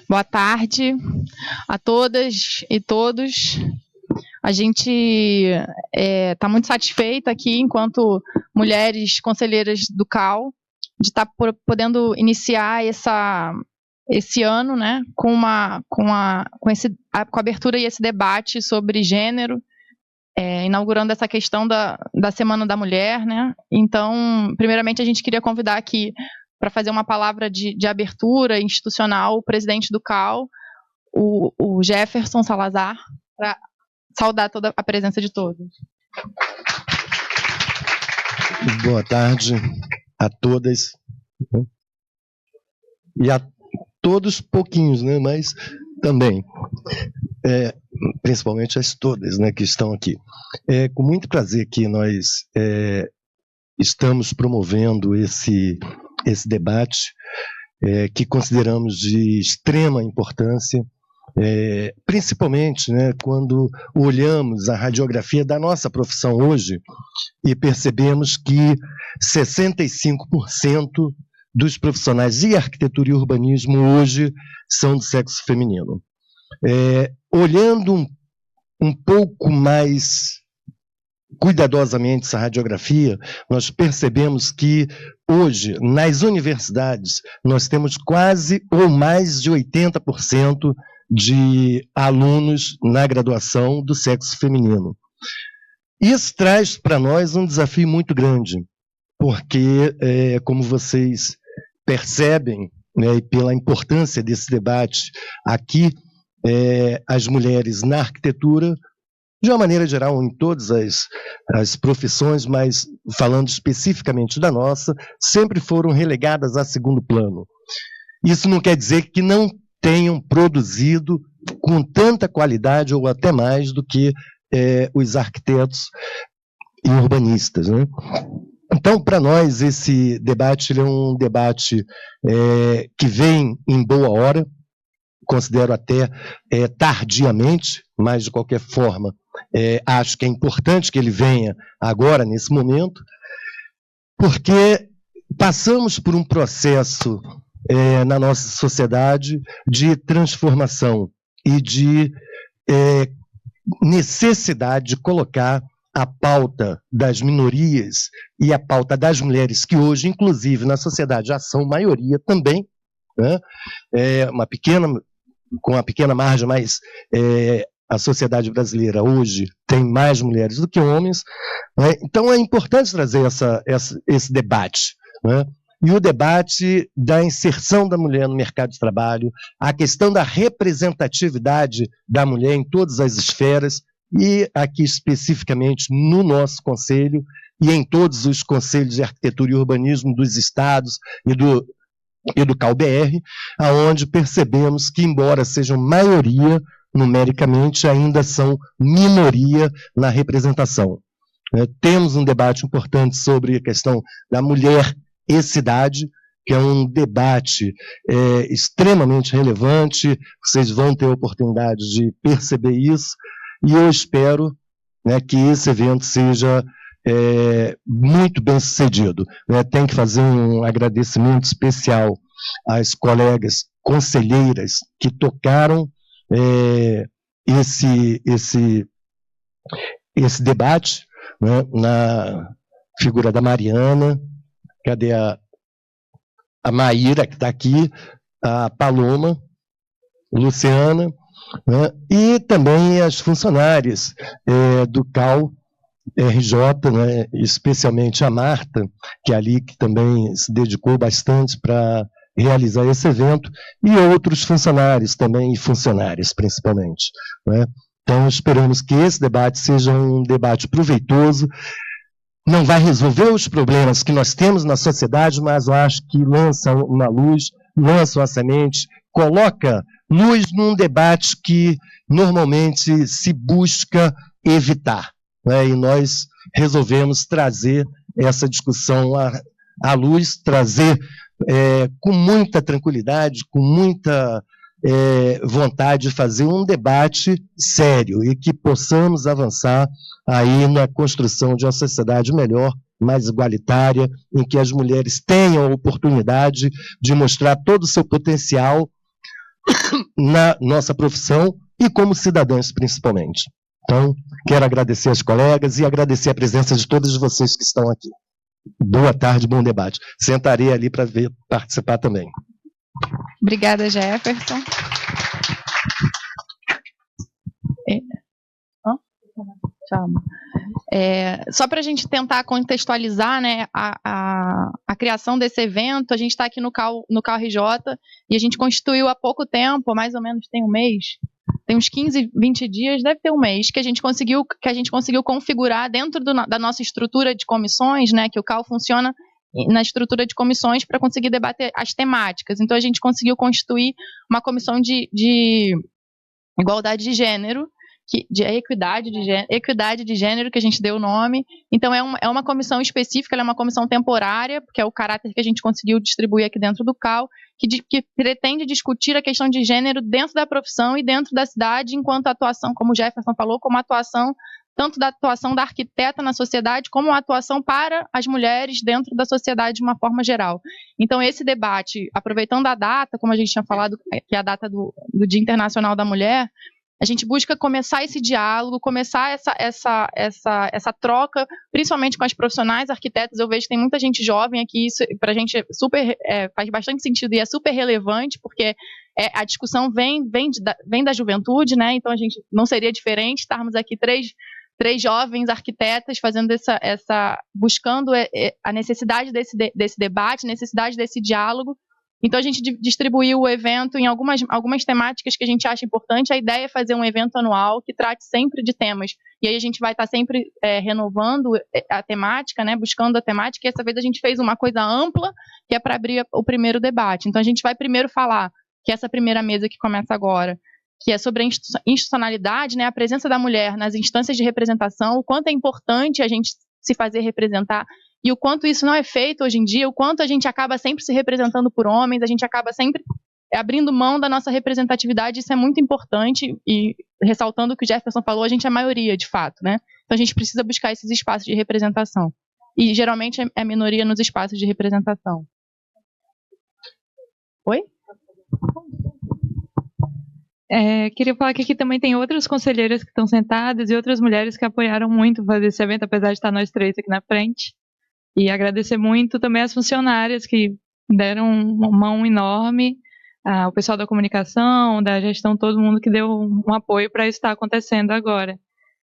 Boa tarde a todas e todos. A gente está muito satisfeita aqui, enquanto mulheres conselheiras do CAL, de estar podendo iniciar esse ano, né, com a abertura e esse debate sobre gênero, inaugurando essa questão da Semana da Mulher, né? Então, primeiramente, a gente queria convidar aqui para fazer uma palavra de abertura institucional o presidente do CAL, o Jefferson Salazar, para saudar toda a presença de todos. Boa tarde a todas e a todos pouquinhos, né? Mas também, principalmente as todas, né, que estão aqui. Com muito prazer que nós estamos promovendo esse debate, que consideramos de extrema importância, principalmente, né, quando olhamos a radiografia da nossa profissão hoje e percebemos que 65% dos profissionais de arquitetura e urbanismo hoje são do sexo feminino. Olhando um pouco mais cuidadosamente essa radiografia, nós percebemos que hoje, nas universidades, nós temos quase ou mais de 80% de alunos na graduação do sexo feminino. Isso traz para nós um desafio muito grande, porque, como vocês percebem, né, e pela importância desse debate aqui, as mulheres na arquitetura, de uma maneira geral, em todas as profissões, mas falando especificamente da nossa, sempre foram relegadas a segundo plano. Isso não quer dizer que não tenham produzido com tanta qualidade ou até mais do que os arquitetos e urbanistas, né? Então, para nós, esse debate ele é um debate que vem em boa hora, considero até tardiamente, mas de qualquer forma, acho que é importante que ele venha agora, nesse momento, porque passamos por um processo na nossa sociedade de transformação e de necessidade de colocar a pauta das minorias e a pauta das mulheres, que hoje, inclusive, na sociedade já são maioria também, né? Com uma pequena margem, mas a sociedade brasileira hoje tem mais mulheres do que homens, né? Então é importante trazer esse debate, né? E o debate da inserção da mulher no mercado de trabalho, a questão da representatividade da mulher em todas as esferas, e aqui especificamente no nosso conselho, e em todos os conselhos de arquitetura e urbanismo dos estados e do CAL-BR, aonde percebemos que, embora sejam maioria, numericamente, ainda são minoria na representação. Temos um debate importante sobre a questão da mulher e cidade, que é um debate extremamente relevante, vocês vão ter a oportunidade de perceber isso, e eu espero, né, que esse evento seja muito bem sucedido. Tem que fazer um agradecimento especial às colegas conselheiras que tocaram esse debate, né, na figura da Mariana, cadê a Maíra, que está aqui, a Paloma, Luciana, né, e também as funcionárias do CAL, RJ, né, especialmente a Marta, que é ali que também se dedicou bastante para realizar esse evento, e outros funcionários também, e funcionárias principalmente, né. Então, esperamos que esse debate seja um debate proveitoso. Não vai resolver os problemas que nós temos na sociedade, mas eu acho que lança uma luz, lança uma semente, coloca luz num debate que normalmente se busca evitar, né? E nós resolvemos trazer essa discussão à luz, trazer com muita tranquilidade, com muita vontade de fazer um debate sério e que possamos avançar aí na construção de uma sociedade melhor, mais igualitária, em que as mulheres tenham a oportunidade de mostrar todo o seu potencial na nossa profissão e como cidadãs, principalmente. Então, quero agradecer aos colegas e agradecer a presença de todos vocês que estão aqui. Boa tarde, bom debate. Sentarei ali para participar também. Obrigada, Jefferson. Só para a gente tentar contextualizar, né, a criação desse evento, a gente está aqui no CAU RJ e a gente constituiu há pouco tempo, mais ou menos tem um mês, tem uns 15, 20 dias, deve ter um mês, que a gente conseguiu configurar dentro da nossa estrutura de comissões, né, que o CAU funciona na estrutura de comissões para conseguir debater as temáticas. Então, a gente conseguiu constituir uma comissão de igualdade de gênero, de equidade de gênero, que a gente deu o nome. Então, é uma comissão específica, ela é uma comissão temporária, que é o caráter que a gente conseguiu distribuir aqui dentro do CAU, que pretende discutir a questão de gênero dentro da profissão e dentro da cidade, enquanto atuação, como o Jefferson falou, como atuação, tanto da atuação da arquiteta na sociedade, como a atuação para as mulheres dentro da sociedade de uma forma geral. Então, esse debate, aproveitando a data, como a gente tinha falado, que é a data do Dia Internacional da Mulher, a gente busca começar esse diálogo, começar essa troca, principalmente com as profissionais arquitetas. Eu vejo que tem muita gente jovem aqui, isso para a gente faz bastante sentido e é super relevante, porque a discussão vem da juventude, né? Então a gente não seria diferente estarmos aqui três jovens arquitetas fazendo buscando a necessidade desse debate, necessidade desse diálogo. Então, a gente distribuiu o evento em algumas temáticas que a gente acha importante. A ideia é fazer um evento anual que trate sempre de temas. E aí a gente vai estar sempre renovando a temática, né, buscando a temática. E essa vez a gente fez uma coisa ampla, que é para abrir o primeiro debate. Então, a gente vai primeiro falar, que é essa primeira mesa que começa agora, que é sobre a institucionalidade, né, a presença da mulher nas instâncias de representação, o quanto é importante a gente se fazer representar e o quanto isso não é feito hoje em dia, o quanto a gente acaba sempre se representando por homens, a gente acaba sempre abrindo mão da nossa representatividade, isso é muito importante, e ressaltando o que o Jefferson falou, a gente é a maioria, de fato, né? Então a gente precisa buscar esses espaços de representação. E geralmente é a minoria nos espaços de representação. Oi? Queria falar que aqui também tem outras conselheiras que estão sentadas e outras mulheres que apoiaram muito fazer esse evento, apesar de estar nós três aqui na frente. E agradecer muito também às funcionárias que deram uma mão enorme, o pessoal da comunicação, da gestão, todo mundo que deu um apoio para isso estar acontecendo agora.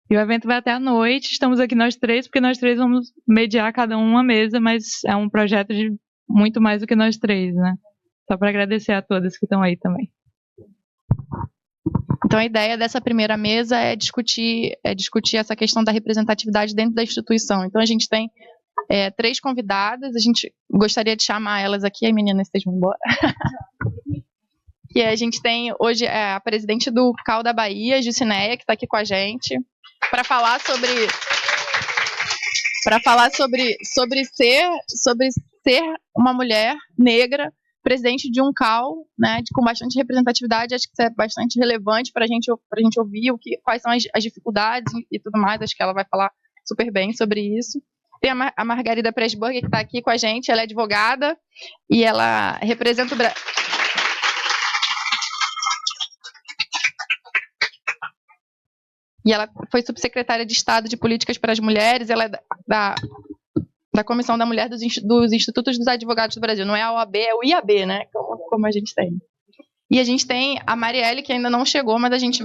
E o evento vai até à noite, estamos aqui nós três, porque nós três vamos mediar cada uma mesa, mas é um projeto de muito mais do que nós três, né? Só para agradecer a todas que estão aí também. Então, a ideia dessa primeira mesa é discutir essa questão da representatividade dentro da instituição. Então, a gente tem 3 convidadas, a gente gostaria de chamar elas aqui, aí meninas, vocês vão embora. E a gente tem hoje a presidente do CAU da Bahia, Jucinéia, que está aqui com a gente, para falar sobre ser uma mulher negra, presidente de um CAU, né, com bastante representatividade. Acho que isso é bastante relevante para a gente ouvir quais são as dificuldades e tudo mais. Acho que ela vai falar super bem sobre isso. Tem a Margarida Pressburger, que está aqui com a gente, ela é advogada e ela representa o Brasil. E ela foi subsecretária de Estado de Políticas para as Mulheres, ela é da Comissão da Mulher dos Institutos dos Advogados do Brasil. Não é a OAB, é o IAB, né? Como a gente tem. E a gente tem a Marielle, que ainda não chegou, mas a gente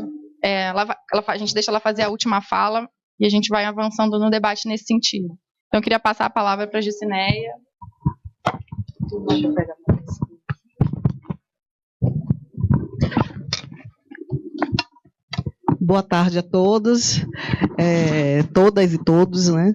deixa ela fazer a última fala e a gente vai avançando no debate nesse sentido. Então, eu queria passar a palavra para a Jucinéia. Deixa eu pegar mais. Boa tarde a todos, todas e todos, né?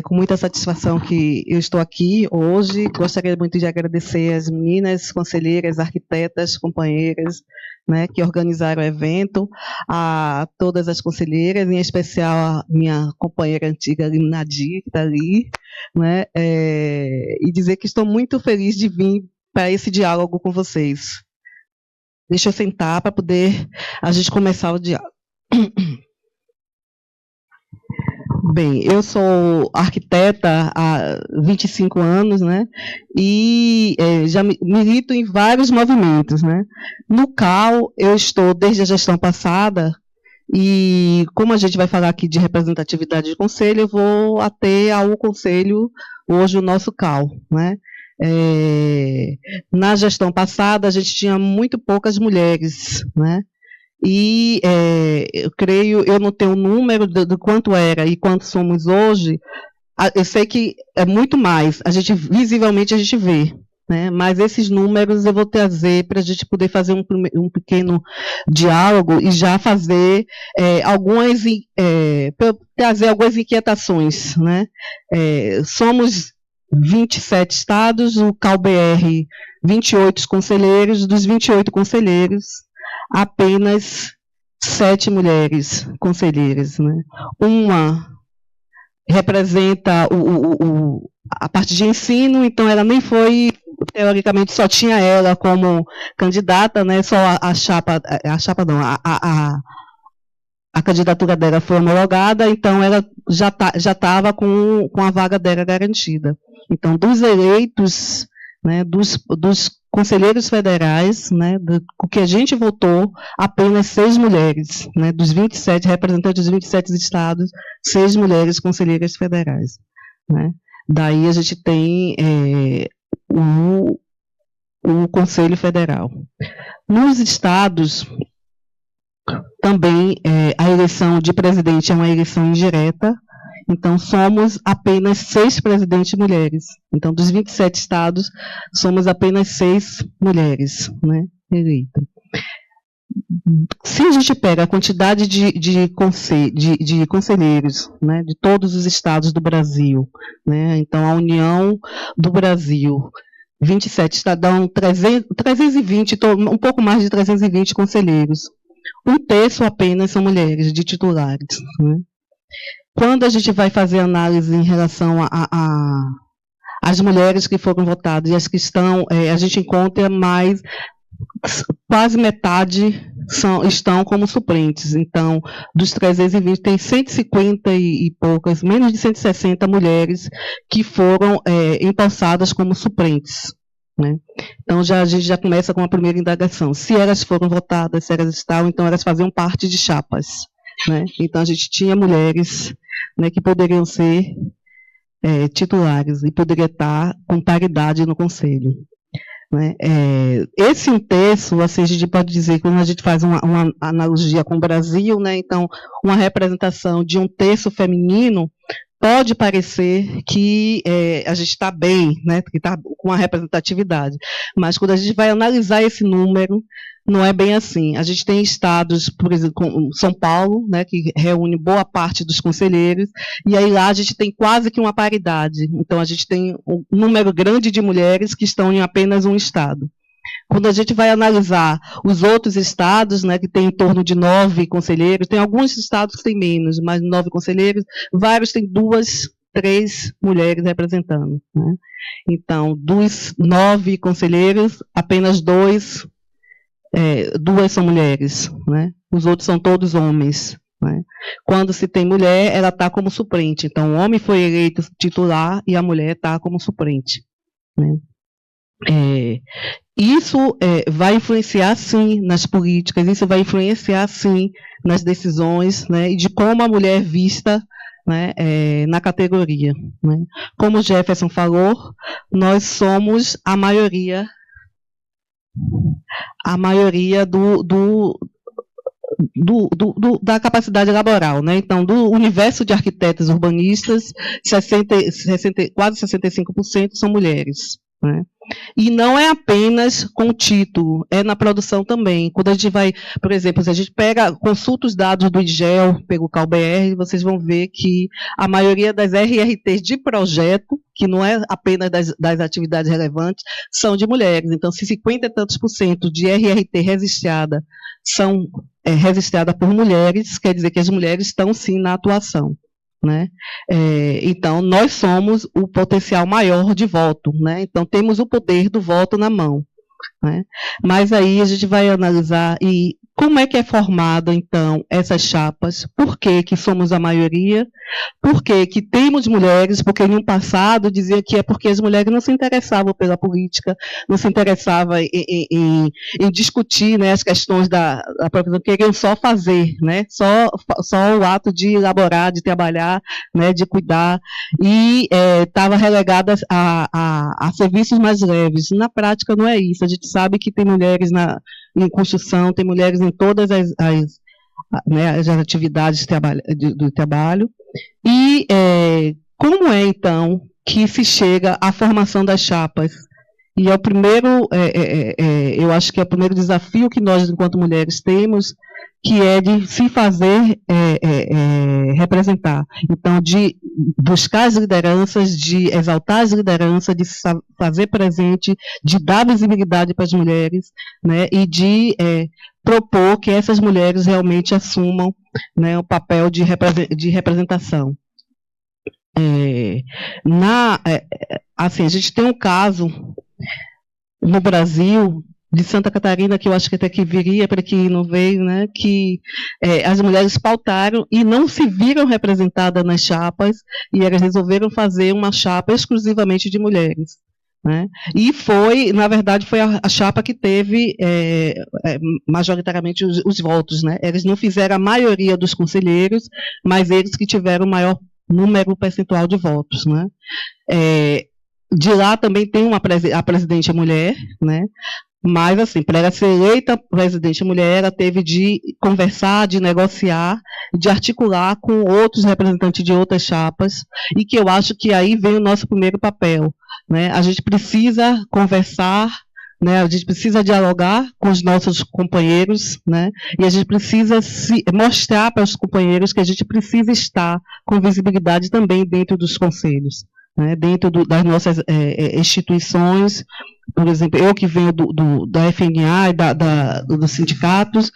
Com muita satisfação que eu estou aqui hoje. Gostaria muito de agradecer às meninas, conselheiras, arquitetas, companheiras, né, que organizaram o evento, a todas as conselheiras, em especial a minha companheira antiga, Nadir, que está ali, né? E dizer que estou muito feliz de vir para esse diálogo com vocês. Deixa eu sentar para poder a gente começar o diálogo. Bem, eu sou arquiteta há 25 anos, né? E já milito em vários movimentos, né? No CAL, eu estou desde a gestão passada, e como a gente vai falar aqui de representatividade de conselho, eu vou até ao conselho, hoje o nosso CAL, né? Na gestão passada, a gente tinha muito poucas mulheres, né? E eu creio, eu não tenho o número do quanto era e quanto somos hoje, eu sei que é muito mais, visivelmente a gente vê, né? Mas esses números eu vou trazer para a gente poder fazer um pequeno diálogo e já fazer trazer algumas inquietações, né? Somos 27 estados, o CAL-BR 28 conselheiros, dos 28 conselheiros, apenas 7 mulheres conselheiras, né? Uma representa a parte de ensino, então ela nem foi, teoricamente, só tinha ela como candidata, né? Só a candidatura dela foi homologada, então ela já estava com a vaga dela garantida. Então, dos eleitos, né, dos conselheiros federais, né, o que a gente votou, apenas 6 mulheres, né, dos 27 representantes dos 27 estados, 6 mulheres conselheiras federais, né. Daí a gente tem o Conselho Federal. Nos estados, também a eleição de presidente é uma eleição indireta, então somos apenas 6 presidentes mulheres. Então, dos 27 estados, somos apenas 6 mulheres, né, eleitas. Se a gente pega a quantidade de conselheiros, né, de todos os estados do Brasil, né, então a União do Brasil, 27 estados, 320, um pouco mais de 320 conselheiros. 1/3 apenas são mulheres, de titulares, né. Quando a gente vai fazer análise em relação às mulheres que foram votadas e as que estão, a gente encontra mais, quase metade estão como suplentes. Então, dos 320, tem 150 e poucas, menos de 160 mulheres que foram empossadas como suplentes, né? Então, a gente já começa com a primeira indagação. Se elas foram votadas, se elas estavam, então elas faziam parte de chapas, né? Então, a gente tinha mulheres, né, que poderiam ser titulares e poderia estar com paridade no conselho, né? Esse 1/3, assim, a gente pode dizer que quando a gente faz uma analogia com o Brasil, né, então uma representação de 1/3 feminino pode parecer que a gente está bem, né, que está com a representatividade, mas quando a gente vai analisar esse número, não é bem assim. A gente tem estados, por exemplo, como São Paulo, né, que reúne boa parte dos conselheiros, e aí lá a gente tem quase que uma paridade. Então, a gente tem um número grande de mulheres que estão em apenas um estado. Quando a gente vai analisar os outros estados, né, que tem em torno de 9 conselheiros, tem alguns estados que têm menos, mas 9 conselheiros, vários têm 2, 3 mulheres representando, né? Então, dos 9 conselheiros, apenas 2 são mulheres, né? Os outros são todos homens, né? Quando se tem mulher, ela está como suplente. Então, o homem foi eleito titular e a mulher está como suplente, né? Isso vai influenciar, sim, nas políticas, isso vai influenciar, sim, nas decisões, né, e de como a mulher é vista, né, na categoria, né. Como o Jefferson falou, nós somos a maioria da capacidade laboral, né? Então, do universo de arquitetos urbanistas, quase 65% são mulheres, né? E não é apenas com o título, é na produção também. Quando a gente vai, por exemplo, se a gente consulta os dados do IGEL, pelo CAL-BR, vocês vão ver que a maioria das RRTs de projeto, que não é apenas das atividades relevantes, são de mulheres. Então, se 50 e tantos % de RRT registrada são registrada por mulheres, quer dizer que as mulheres estão, sim, na atuação, né? Então, nós somos o potencial maior de voto, né? Então, temos o poder do voto na mão, né? Mas aí a gente vai analisar e como é que é formada, então, essas chapas, por que que somos a maioria, por que que temos mulheres, porque no passado dizia que é porque as mulheres não se interessavam pela política, não se interessavam em discutir, né, as questões da profissão, queriam só fazer, né, só o ato de elaborar, de trabalhar, né, de cuidar, e estava relegada a serviços mais leves. Na prática não é isso, a gente sabe que tem mulheres em construção, tem mulheres em todas as atividades do trabalho. E como é, então, que se chega à formação das chapas? E é o primeiro, eu acho que é o primeiro desafio que nós, enquanto mulheres, temos, que é de se fazer representar. Então, de buscar as lideranças, de exaltar as lideranças, de se fazer presente, de dar visibilidade para as mulheres, né, e de propor que essas mulheres realmente assumam, né, o papel de representação. Assim, a gente tem um caso no Brasil, de Santa Catarina, que eu acho que até que viria para quem não veio, né, que as mulheres pautaram e não se viram representadas nas chapas, e elas resolveram fazer uma chapa exclusivamente de mulheres, né? E na verdade, foi a chapa que teve majoritariamente os votos, né? Eles não fizeram a maioria dos conselheiros, mas eles que tiveram o maior número percentual de votos, né? De lá também tem a presidente mulher, né? Mas, assim, para ela ser eleita presidente mulher, ela teve de conversar, de negociar, de articular com outros representantes de outras chapas, e que eu acho que aí vem o nosso primeiro papel, né? A gente precisa conversar, né? A gente precisa dialogar com os nossos companheiros, né? E a gente precisa mostrar para os companheiros que a gente precisa estar com visibilidade também dentro dos conselhos, né? Dentro das nossas instituições. Por exemplo, eu que venho da FNA e dos sindicatos,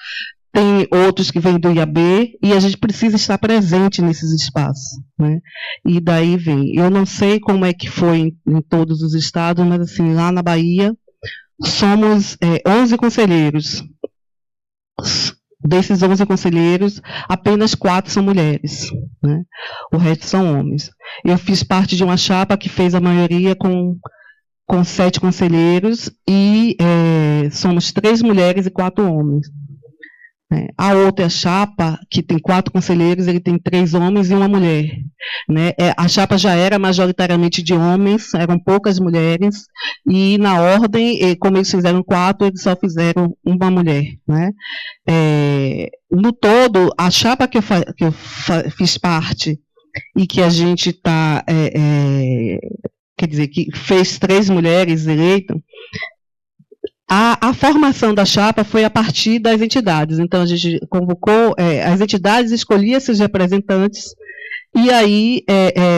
tem outros que vêm do IAB, e a gente precisa estar presente nesses espaços, né? E daí vem. Eu não sei como é que foi em todos os estados, mas assim, lá na Bahia, somos 11 conselheiros. Desses 11 conselheiros, apenas 4 são mulheres, né? O resto são homens. Eu fiz parte de uma chapa que fez a maioria com 7 conselheiros, e somos 3 mulheres e 4 homens. A outra chapa, que tem 4 conselheiros, ele tem 3 homens e 1 mulher, né? A chapa já era majoritariamente de homens, eram poucas mulheres, e na ordem, como eles fizeram 4, eles só fizeram 1 mulher, né? No todo, a chapa que eu fiz parte, e que a gente está... quer dizer, que fez 3 mulheres eleitas, a formação da chapa foi a partir das entidades. Então, a gente convocou, as entidades escolhiam seus representantes, e aí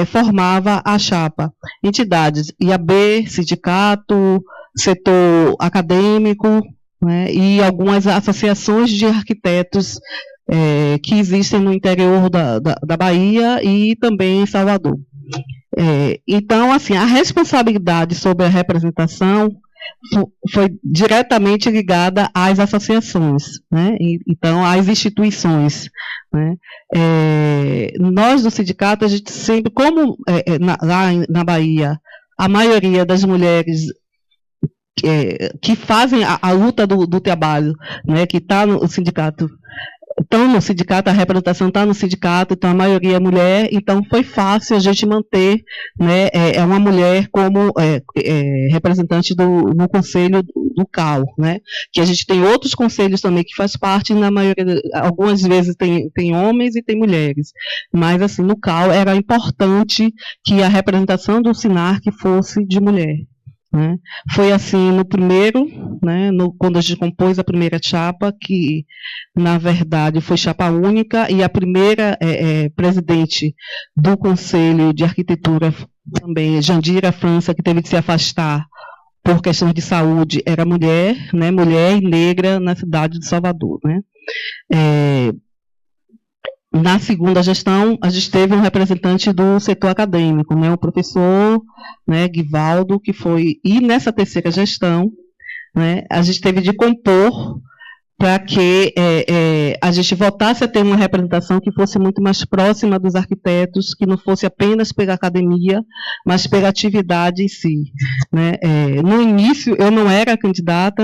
formava a chapa. Entidades, IAB, sindicato, setor acadêmico, né, e algumas associações de arquitetos que existem no interior da Bahia e também em Salvador. Então, assim, a responsabilidade sobre a representação foi diretamente ligada às associações, né? Então, às instituições, né? Nós, do sindicato, a gente sempre, como lá na Bahia, a maioria das mulheres que fazem a luta do trabalho, né, que está no sindicato, estão no sindicato, a representação está no sindicato, então a maioria é mulher, então foi fácil a gente manter, né, uma mulher como representante no conselho do CAU, né, que a gente tem outros conselhos também que faz parte, na maioria, algumas vezes tem homens e tem mulheres, mas assim, no CAU era importante que a representação do SINARC fosse de mulher. Né? Foi assim no primeiro, né, quando a gente compôs a primeira chapa, que na verdade foi chapa única, e a primeira presidente do Conselho de Arquitetura também, Jandira França, que teve de se afastar por questões de saúde, era mulher, né, mulher e negra na cidade de Salvador. Né? Na segunda gestão, a gente teve um representante do setor acadêmico, né, o professor, né, Guivaldo, que foi... E nessa terceira gestão, né, a gente teve de compor para que a gente voltasse a ter uma representação que fosse muito mais próxima dos arquitetos, que não fosse apenas pela academia, mas pela atividade em si, né? No início, eu não era candidata,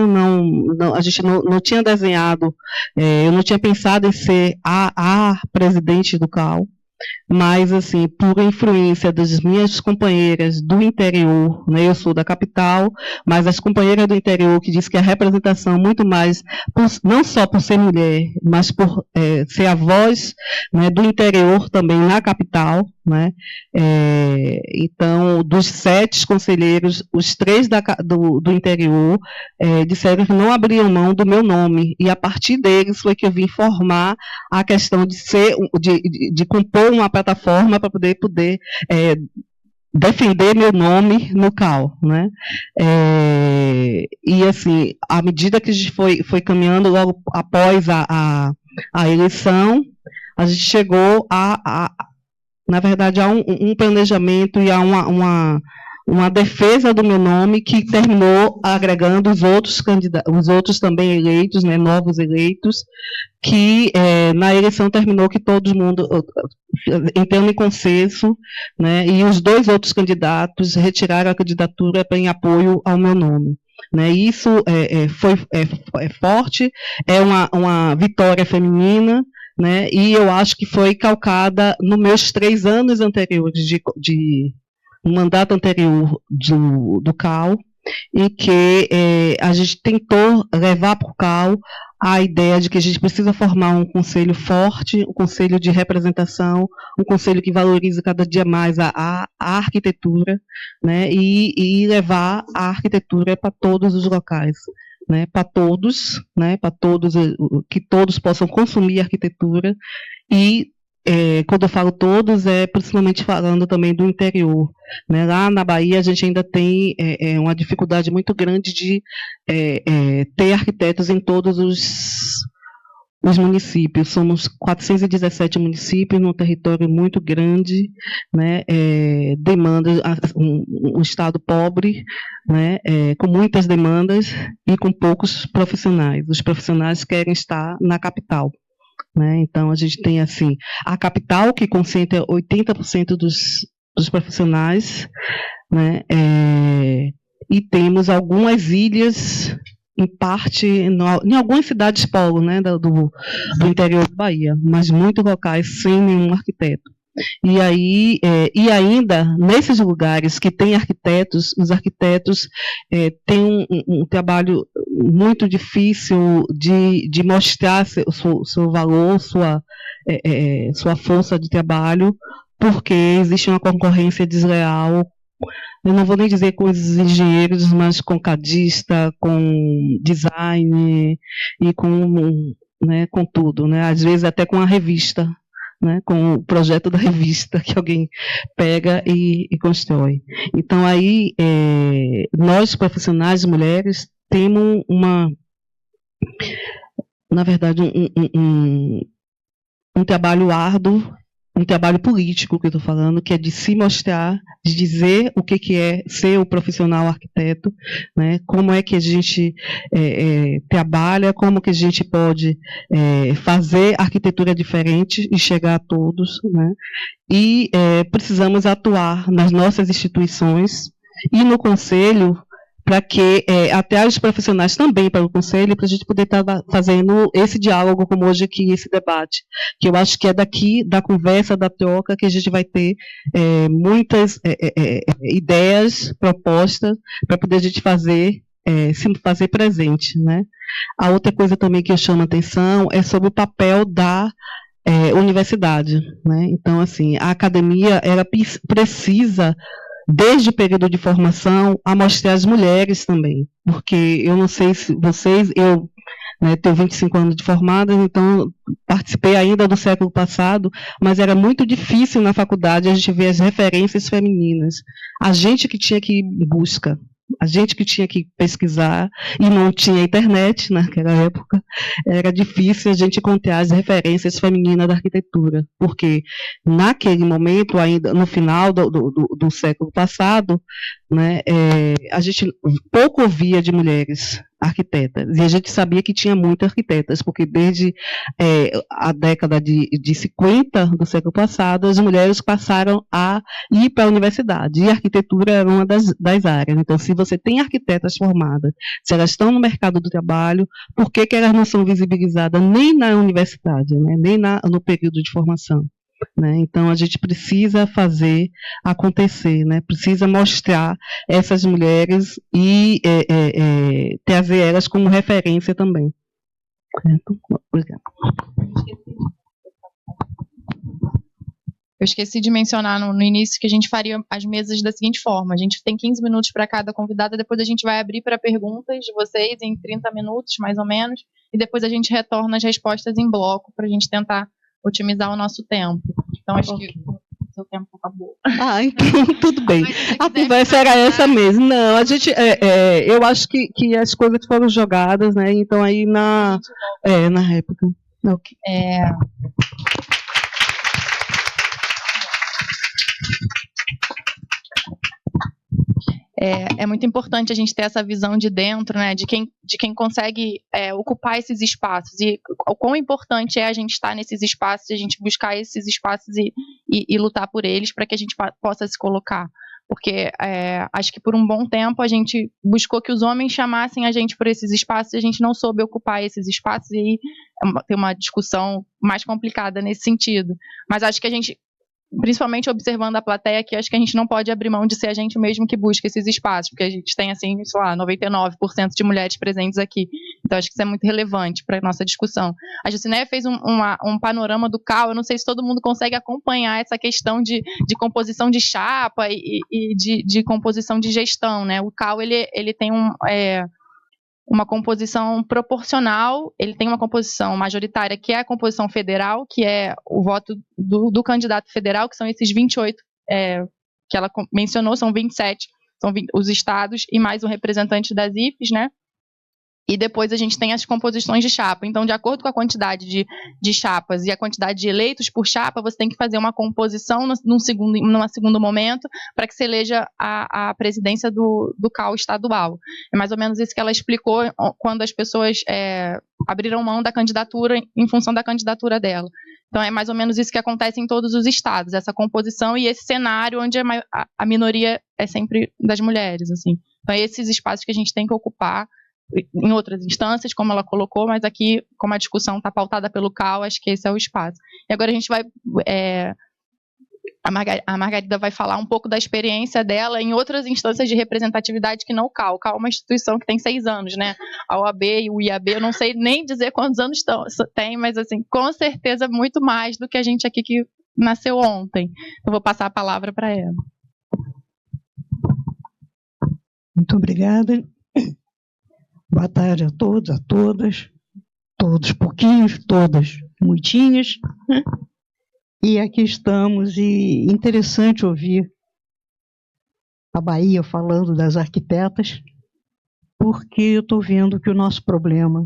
a gente não tinha desenhado, eu não tinha pensado em ser a presidente do CAU, mas, assim, por influência das minhas companheiras do interior, né, eu sou da capital, mas as companheiras do interior que diz que a representação muito mais, não só por ser mulher, mas por ser a voz, né, do interior também na capital, né, então, dos 7 conselheiros, os 3 do interior disseram que não abriam mão do meu nome, e a partir deles foi que eu vim formar a questão de compor uma plataforma para poder defender meu nome no CAU, né? E assim, à medida que a gente foi caminhando, logo após a eleição, a gente chegou na verdade, a um planejamento e a uma defesa do meu nome que terminou agregando os outros candidatos, os outros também eleitos, né, novos eleitos, que na eleição terminou que todo mundo entrando em consenso, né, e os 2 outros candidatos retiraram a candidatura em apoio ao meu nome. Né, isso foi forte, é uma vitória feminina, né, e eu acho que foi calcada nos meus 3 anos anteriores de um mandato anterior do CAU, em que a gente tentou levar para o CAU a ideia de que a gente precisa formar um conselho forte, um conselho de representação, um conselho que valorize cada dia mais a arquitetura, né, e levar a arquitetura para todos os locais, né, para todos, que todos possam consumir arquitetura e quando eu falo todos, principalmente falando também do interior, né? Lá na Bahia a gente ainda tem uma dificuldade muito grande de ter arquitetos em todos os municípios. Somos 417 municípios num território muito grande, né? Demanda um estado pobre, né? Com muitas demandas e com poucos profissionais. Os profissionais querem estar na capital. Né? Então, a gente tem assim, a capital, que concentra 80% dos profissionais, né? E temos algumas ilhas, em parte, em algumas cidades polo, né? do interior da Bahia, mas muitos locais sem nenhum arquiteto. E aí, e ainda, nesses lugares que tem arquitetos, os arquitetos têm um trabalho muito difícil de mostrar seu valor, sua força de trabalho, porque existe uma concorrência desleal. Eu não vou nem dizer com os engenheiros, mas com cadista, com design e com tudo, né? Às vezes até com a revista, né, com o projeto da revista que alguém pega e constrói. Então, aí, nós, profissionais, mulheres, temos na verdade, um trabalho árduo, um trabalho político que eu estou falando, que é de se mostrar, de dizer o que é ser o profissional arquiteto, né? Como é que a gente trabalha, como que a gente pode fazer arquitetura diferente e chegar a todos, né? E precisamos atuar nas nossas instituições e no conselho, para que até os profissionais também para o conselho, para a gente poder estar fazendo esse diálogo como hoje aqui, esse debate, que eu acho que é daqui, da conversa, da troca, que a gente vai ter muitas ideias, propostas, para poder a gente se fazer presente, né? A outra coisa também que eu chamo a atenção é sobre o papel da universidade, né? Então, assim, a academia, ela precisa, desde o período de formação, a mostrar as mulheres também, porque eu não sei se vocês, eu tenho 25 anos de formada, então participei ainda do século passado, mas era muito difícil na faculdade a gente ver as referências femininas. A gente que tinha que ir em busca, a gente que tinha que pesquisar, e não tinha internet naquela época, era difícil a gente encontrar as referências femininas da arquitetura, porque naquele momento, ainda no final do século passado, né, a gente pouco ouvia de mulheres. arquitetas. E a gente sabia que tinha muitas arquitetas, porque desde a década de 50 do século passado, as mulheres passaram a ir para a universidade, e a arquitetura era uma das áreas. Então, se você tem arquitetas formadas, se elas estão no mercado do trabalho, por que elas não são visibilizadas nem na universidade, né, nem no período de formação? Né? Então, a gente precisa fazer acontecer, né? Precisa mostrar essas mulheres e trazer elas como referência também. Obrigada. Eu esqueci de mencionar no início que a gente faria as mesas da seguinte forma: a gente tem 15 minutos para cada convidada, depois a gente vai abrir para perguntas de vocês em 30 minutos, mais ou menos, e depois a gente retorna as respostas em bloco para a gente tentar otimizar o nosso tempo. Então, acho que o seu tempo acabou. Então, tudo bem. A conversa era essa mesmo. Não, a gente, eu acho que as coisas foram jogadas, né? Então, aí na época. Okay. É muito importante a gente ter essa visão de dentro, né, de quem consegue ocupar esses espaços, e o quão importante é a gente estar nesses espaços, a gente buscar esses espaços e lutar por eles para que a gente possa se colocar. Porque acho que por um bom tempo a gente buscou que os homens chamassem a gente por esses espaços e a gente não soube ocupar esses espaços, e aí tem uma discussão mais complicada nesse sentido. Mas acho que a gente, principalmente observando a plateia aqui, acho que a gente não pode abrir mão de ser a gente mesmo que busca esses espaços, porque a gente tem, assim, sei lá, 99% de mulheres presentes aqui. Então, acho que isso é muito relevante para a nossa discussão. A Jucinéia fez um panorama do CAU, eu não sei se todo mundo consegue acompanhar essa questão de composição de chapa e de composição de gestão, né? O CAU, ele tem uma composição proporcional, ele tem uma composição majoritária, que é a composição federal, que é o voto do candidato federal, que são esses 28 que ela mencionou, são 27, são os estados e mais um representante das IFES, né? E depois a gente tem as composições de chapa. Então, de acordo com a quantidade de chapas e a quantidade de eleitos por chapa, você tem que fazer uma composição num segundo momento para que se eleja a presidência do CAU estadual. É mais ou menos isso que ela explicou quando as pessoas abriram mão da candidatura em função da candidatura dela. Então, é mais ou menos isso que acontece em todos os estados, essa composição e esse cenário onde a minoria é sempre das mulheres, assim. Então, esses espaços que a gente tem que ocupar em outras instâncias, como ela colocou, mas aqui, como a discussão está pautada pelo CAU, acho que esse é o espaço. E agora a gente vai... a Margarida vai falar um pouco da experiência dela em outras instâncias de representatividade que não o CAU. O CAU é uma instituição que tem 6 anos, né? A OAB e o IAB, eu não sei nem dizer quantos anos tem, mas, assim, com certeza muito mais do que a gente aqui que nasceu ontem. Eu vou passar a palavra para ela. Muito obrigada. Boa tarde a todos, a todas, todos pouquinhos, todas muitinhas. E aqui estamos, e interessante ouvir a Bahia falando das arquitetas, porque eu estou vendo que o nosso problema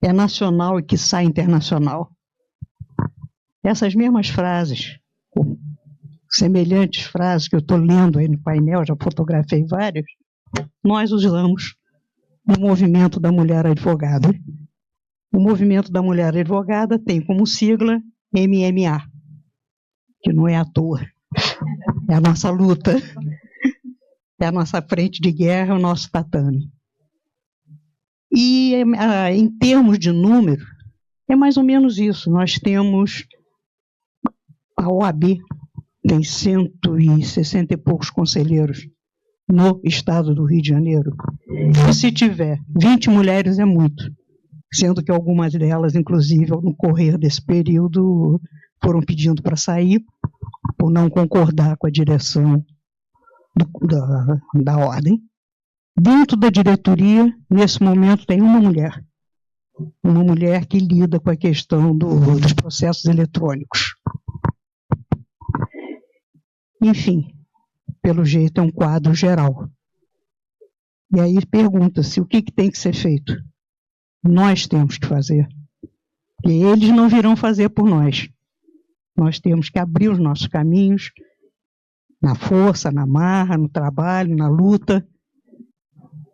é nacional e quiçá internacional. Essas mesmas frases, semelhantes frases que eu estou lendo aí no painel, já fotografei várias, nós usamos no movimento da mulher advogada. O movimento da mulher advogada tem como sigla MMA, que não é à toa. É a nossa luta, é a nossa frente de guerra, o nosso tatame. E em termos de número, é mais ou menos isso. Nós temos a OAB, tem 160 e poucos conselheiros no estado do Rio de Janeiro. E se tiver 20 mulheres é muito, sendo que algumas delas, inclusive, no correr desse período, foram pedindo para sair, por não concordar com a direção da ordem. Dentro da diretoria, nesse momento, tem uma mulher que lida com a questão dos processos eletrônicos. Enfim, pelo jeito é um quadro geral. E aí pergunta-se o que tem que ser feito. Nós temos que fazer. E eles não virão fazer por nós. Nós temos que abrir os nossos caminhos, na força, na marra, no trabalho, na luta,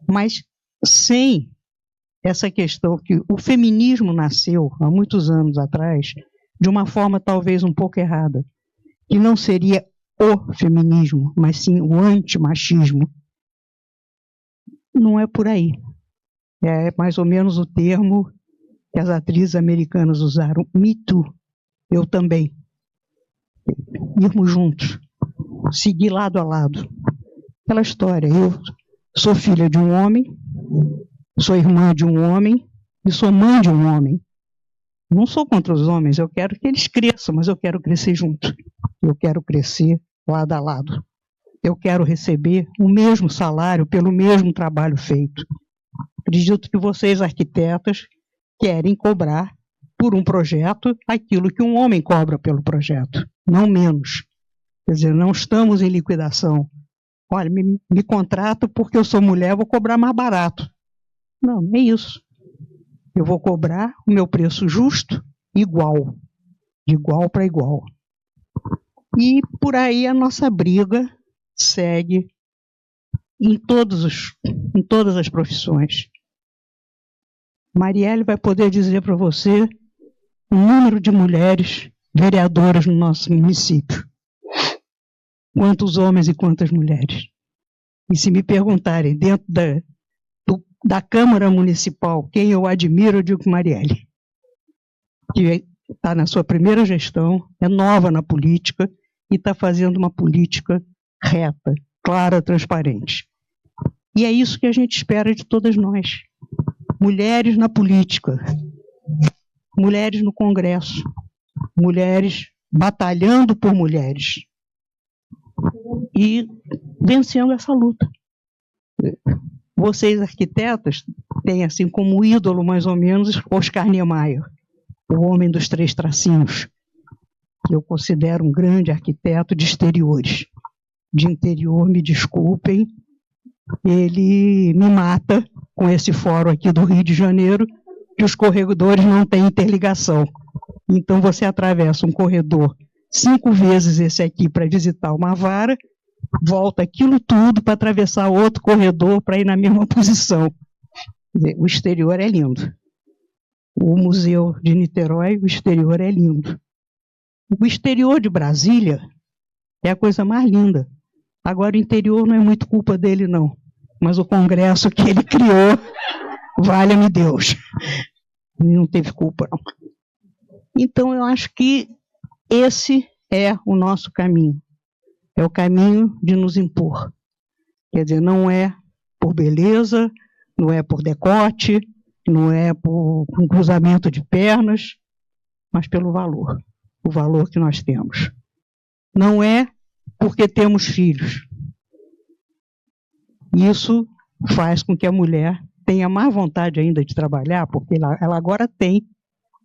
mas sem essa questão que o feminismo nasceu há muitos anos atrás de uma forma talvez um pouco errada, que não seria o feminismo, mas sim o antimachismo. Não é por aí. É mais ou menos o termo que as atrizes americanas usaram, Me Too, eu também. Irmos juntos, seguir lado a lado. Aquela história, eu sou filha de um homem, sou irmã de um homem e sou mãe de um homem. Não sou contra os homens, eu quero que eles cresçam, mas eu quero crescer junto. Eu quero crescer lado a lado. Eu quero receber o mesmo salário pelo mesmo trabalho feito. Acredito que vocês, arquitetas, querem cobrar por um projeto aquilo que um homem cobra pelo projeto, não menos. Quer dizer, não estamos em liquidação. Olha, me contrata porque eu sou mulher, vou cobrar mais barato. Não, é isso. Eu vou cobrar o meu preço justo, igual, de igual para igual. E por aí a nossa briga segue em todas as profissões. Marielle vai poder dizer para você o número de mulheres vereadoras no nosso município. Quantos homens e quantas mulheres. E se me perguntarem dentro da Câmara Municipal quem eu admiro, eu digo Marielle. Que está na sua primeira gestão, é nova na política e está fazendo uma política reta, clara, transparente. E é isso que a gente espera de todas nós. Mulheres na política, mulheres no Congresso, mulheres batalhando por mulheres e vencendo essa luta. Vocês, arquitetas, têm assim como ídolo, mais ou menos, Oscar Niemeyer, o homem dos 3 tracinhos, que eu considero um grande arquiteto de exteriores. De interior, me desculpem, ele me mata com esse fórum aqui do Rio de Janeiro, que os corredores não têm interligação. Então você atravessa um corredor 5 vezes esse aqui para visitar uma vara, volta aquilo tudo para atravessar outro corredor para ir na mesma posição. O exterior é lindo. O Museu de Niterói, o exterior é lindo. O exterior de Brasília é a coisa mais linda. Agora o interior não é muito culpa dele, não. Mas o Congresso que ele criou, valha-me Deus. Ele não teve culpa, não. Então eu acho que esse é o nosso caminho. É o caminho de nos impor. Quer dizer, não é por beleza, não é por decote, não é por um cruzamento de pernas, mas pelo valor. O valor que nós temos. Não é porque temos filhos. Isso faz com que a mulher tenha mais vontade ainda de trabalhar, porque ela agora tem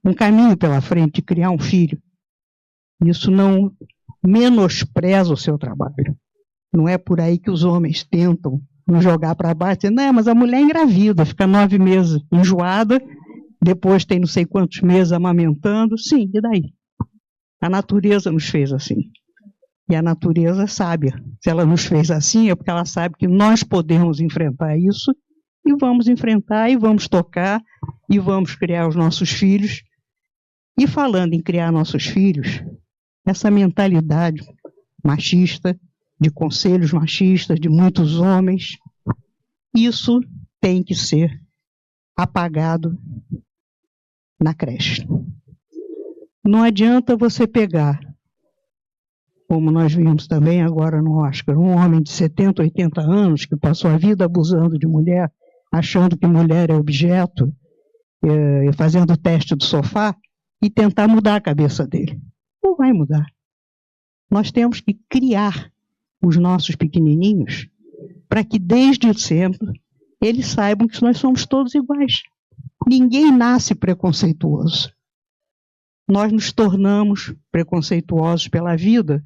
um caminho pela frente de criar um filho. Isso não menospreza o seu trabalho. Não é por aí que os homens tentam nos jogar para baixo, dizendo, não, mas a mulher engravida, fica 9 meses enjoada, depois tem não sei quantos meses amamentando. Sim, e daí? A natureza nos fez assim. E a natureza é sábia. Se ela nos fez assim, é porque ela sabe que nós podemos enfrentar isso, e vamos enfrentar, e vamos tocar, e vamos criar os nossos filhos. E falando em criar nossos filhos, essa mentalidade machista, de conselhos machistas, de muitos homens, isso tem que ser apagado na creche. Não adianta você pegar, como nós vimos também agora no Oscar, um homem de 70, 80 anos que passou a vida abusando de mulher, achando que mulher é objeto, fazendo o teste do sofá, e tentar mudar a cabeça dele. Não vai mudar. Nós temos que criar os nossos pequenininhos para que desde sempre eles saibam que nós somos todos iguais. Ninguém nasce preconceituoso. Nós nos tornamos preconceituosos pela vida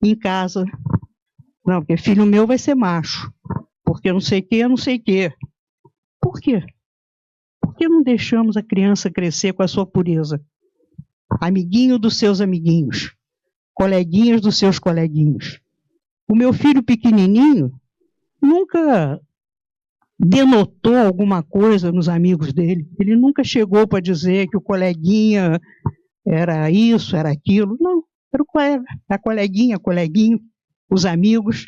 em casa. Não, porque filho meu vai ser macho. Porque não sei o quê, não sei o quê. Por quê? Por que não deixamos a criança crescer com a sua pureza? Amiguinho dos seus amiguinhos. Coleguinhas dos seus coleguinhos. O meu filho pequenininho nunca denotou alguma coisa nos amigos dele. Ele nunca chegou para dizer que o coleguinha era isso, era aquilo. Não, era o colega, a coleguinha, coleguinho, os amigos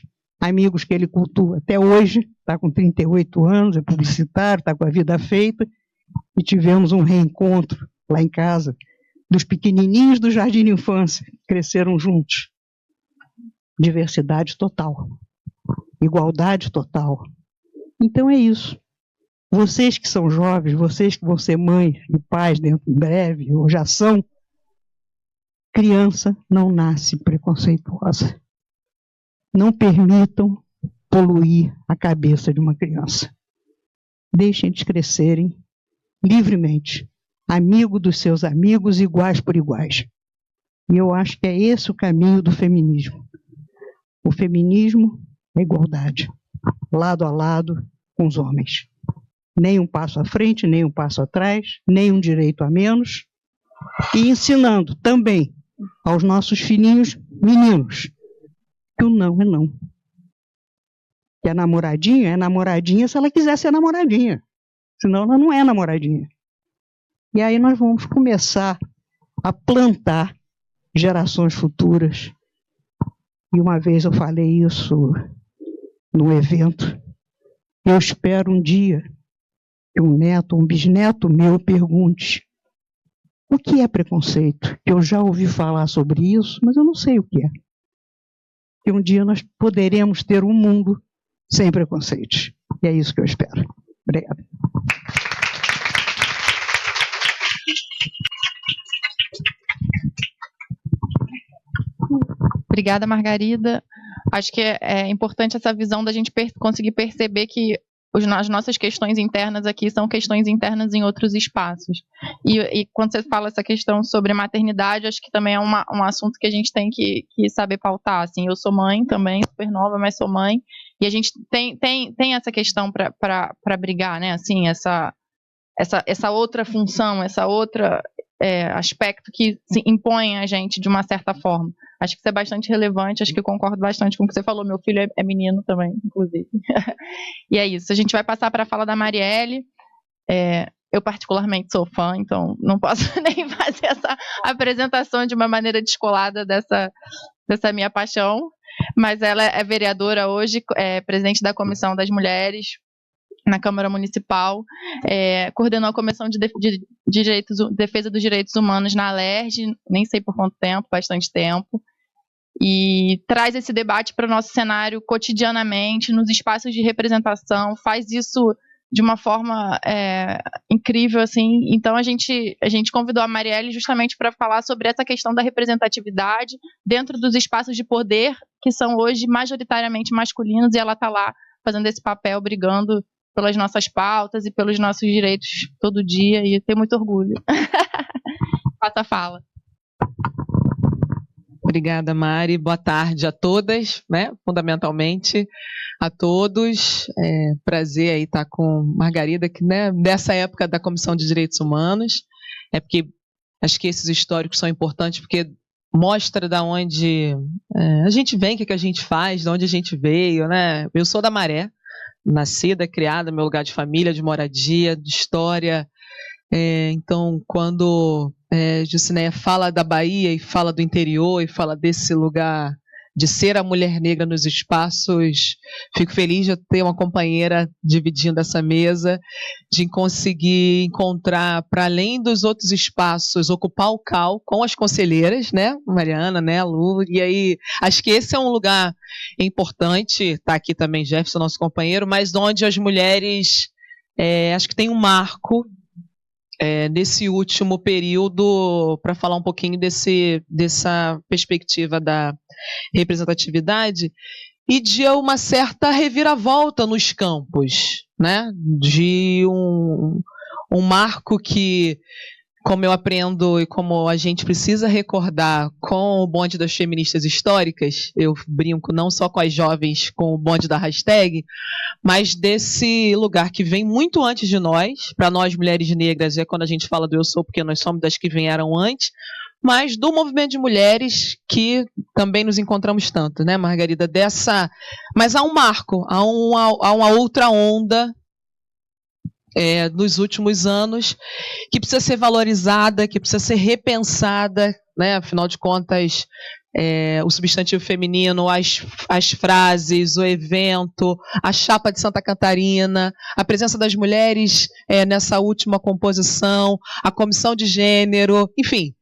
que ele cultua até hoje. Está com 38 anos, é publicitário, está com a vida feita. E tivemos um reencontro lá em casa, dos pequenininhos do Jardim de Infância, que cresceram juntos. Diversidade total. Igualdade total. Então é isso. Vocês que são jovens, vocês que vão ser mães e pais dentro em breve, ou já são, criança não nasce preconceituosa. Não permitam poluir a cabeça de uma criança. Deixem eles crescerem livremente, amigo dos seus amigos, iguais por iguais. E eu acho que é esse o caminho do feminismo. O feminismo é igualdade, lado a lado com os homens. Nem um passo à frente, nem um passo atrás, nem um direito a menos. E ensinando também aos nossos filhinhos meninos que o não é não. Que a namoradinha é namoradinha se ela quiser ser namoradinha. Senão ela não é namoradinha. E aí nós vamos começar a plantar gerações futuras. E uma vez eu falei isso num evento. Eu espero um dia que um neto, um bisneto meu pergunte: o que é preconceito? Eu já ouvi falar sobre isso, mas eu não sei o que é. Que um dia nós poderemos ter um mundo sem preconceitos. E é isso que eu espero. Obrigada. Obrigada, Margarida. Acho que é importante essa visão da gente conseguir perceber que as nossas questões internas aqui são questões internas em outros espaços. E quando você fala essa questão sobre maternidade, acho que também é um assunto que a gente tem que saber pautar. Assim, eu sou mãe também, super nova, mas sou mãe. E a gente tem essa questão para brigar, né? Assim, essa outra função, essa outra aspecto que se impõe a gente de uma certa forma. Acho que isso é bastante relevante, acho que eu concordo bastante com o que você falou. Meu filho é menino também, inclusive. E é isso. A gente vai passar para a fala da Marielle. Eu particularmente sou fã, então não posso nem fazer essa apresentação de uma maneira descolada dessa minha paixão. Mas ela é vereadora hoje, presidente da Comissão das Mulheres na Câmara Municipal, coordenou a Comissão de Defesa dos Direitos Humanos na Alerj, nem sei por quanto tempo, bastante tempo, e traz esse debate para o nosso cenário cotidianamente, nos espaços de representação, faz isso de uma forma incrível, assim. Então a gente convidou a Marielle justamente para falar sobre essa questão da representatividade dentro dos espaços de poder, que são hoje majoritariamente masculinos, e ela está lá fazendo esse papel, brigando pelas nossas pautas e pelos nossos direitos todo dia, e tenho muito orgulho. Passa a fala. Obrigada, Mari. Boa tarde a todas, né? Fundamentalmente a todos. Prazer aí estar com Margarida, que, né, nessa época da Comissão de Direitos Humanos, porque acho que esses históricos são importantes, porque mostra da onde a gente vem, o que a gente faz, de onde a gente veio, né? Eu sou da Maré, nascida, criada, meu lugar de família, de moradia, de história. Então, quando Jucinéia fala da Bahia e fala do interior e fala desse lugar de ser a mulher negra nos espaços, fico feliz de ter uma companheira dividindo essa mesa, de conseguir encontrar, para além dos outros espaços, ocupar o CAL com as conselheiras, né, Mariana, né, a Lu, e aí acho que esse é um lugar importante, está aqui também Jefferson, nosso companheiro, mas onde as mulheres, acho que tem um marco nesse último período, para falar um pouquinho dessa perspectiva da representatividade e de uma certa reviravolta nos campos, né? De um marco que, como eu aprendo e como a gente precisa recordar com o bonde das feministas históricas, eu brinco não só com as jovens com o bonde da hashtag, mas desse lugar que vem muito antes de nós, para nós mulheres negras, quando a gente fala do eu sou, porque nós somos das que vieram antes, mas do movimento de mulheres que também nos encontramos tanto, né, Margarida? Mas há um marco, há uma outra onda nos últimos anos, que precisa ser valorizada, que precisa ser repensada, né? Afinal de contas, o substantivo feminino, as frases, o evento, a chapa de Santa Catarina, a presença das mulheres nessa última composição, a comissão de gênero, enfim,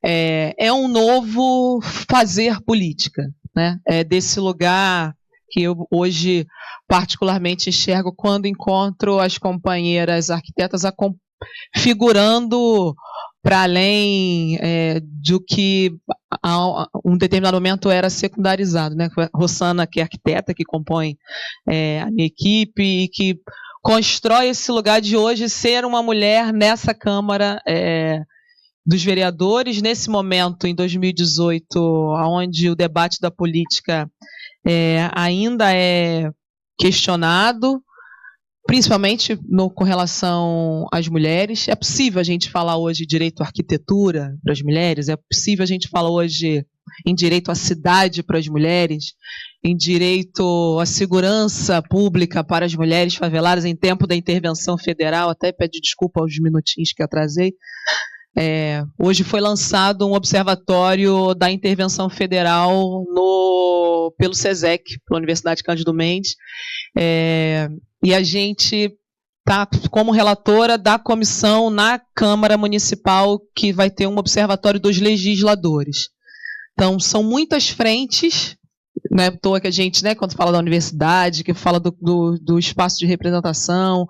é um novo fazer política, né? É desse lugar que eu hoje particularmente enxergo quando encontro as companheiras arquitetas figurando para além do que a um determinado momento era secundarizado, né? Rossana, que é arquiteta, que compõe a minha equipe e que constrói esse lugar de hoje ser uma mulher nessa Câmara dos Vereadores, nesse momento, em 2018, onde o debate da política ainda é questionado, principalmente com relação às mulheres. É possível a gente falar hoje de direito à arquitetura para as mulheres? É possível a gente falar hoje em direito à cidade para as mulheres? Em direito à segurança pública para as mulheres faveladas em tempo da intervenção federal? Até peço desculpa aos minutinhos que atrasei. Hoje foi lançado um observatório da intervenção federal pelo SESEC, pela Universidade Cândido Mendes, e a gente está como relatora da comissão na Câmara Municipal que vai ter um observatório dos legisladores. Então, são muitas frentes, né, à toa que a gente, né, quando fala da universidade, que fala do espaço de representação,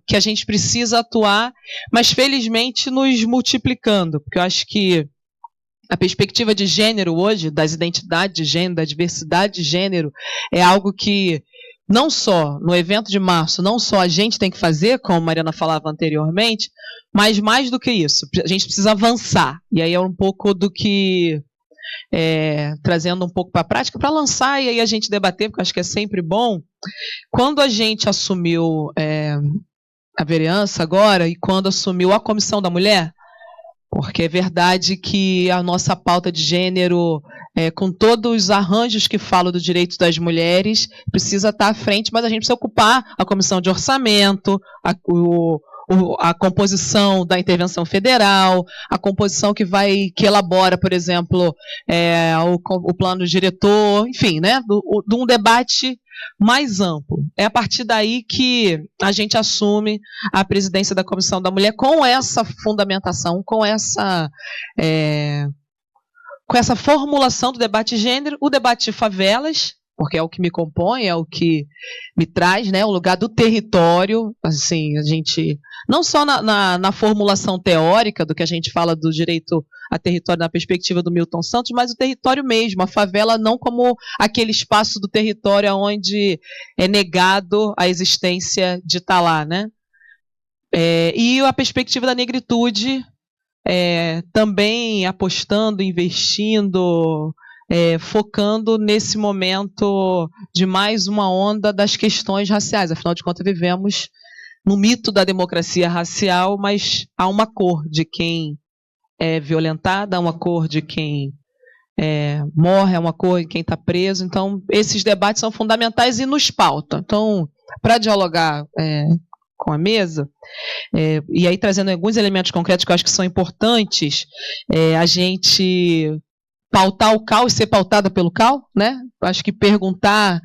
que a gente precisa atuar, mas felizmente nos multiplicando, porque eu acho que a perspectiva de gênero hoje, das identidades de gênero, da diversidade de gênero, é algo que não só no evento de março, não só a gente tem que fazer, como a Mariana falava anteriormente, mas mais do que isso, a gente precisa avançar. E aí é um pouco do que, trazendo um pouco para a prática, para lançar e aí a gente debater, porque eu acho que é sempre bom. Quando a gente assumiu a vereança agora, e quando assumiu a Comissão da Mulher, porque é verdade que a nossa pauta de gênero, com todos os arranjos que falam do direito das mulheres, precisa estar à frente, mas a gente precisa ocupar a comissão de orçamento, a composição da intervenção federal, a composição que elabora, por exemplo, o plano diretor, enfim, né, de um debate mais amplo. É a partir daí que a gente assume a presidência da Comissão da Mulher com essa fundamentação, com essa formulação do debate de gênero, o debate de favelas, porque é o que me compõe, é o que me traz, né, o lugar do território, assim, a gente, não só na formulação teórica do que a gente fala do direito a território na perspectiva do Milton Santos, mas o território mesmo, a favela não como aquele espaço do território onde é negado a existência de estar lá, né? E a perspectiva da negritude, também apostando, investindo, focando nesse momento de mais uma onda das questões raciais. Afinal de contas, vivemos no mito da democracia racial, mas há uma cor de quem é violentado, há uma cor de quem morre, há uma cor de quem está preso. Então, esses debates são fundamentais e nos pautam. Então, para dialogar com a mesa, e aí trazendo alguns elementos concretos que eu acho que são importantes, a gente pautar o CAU e ser pautada pelo CAU, né? Acho que perguntar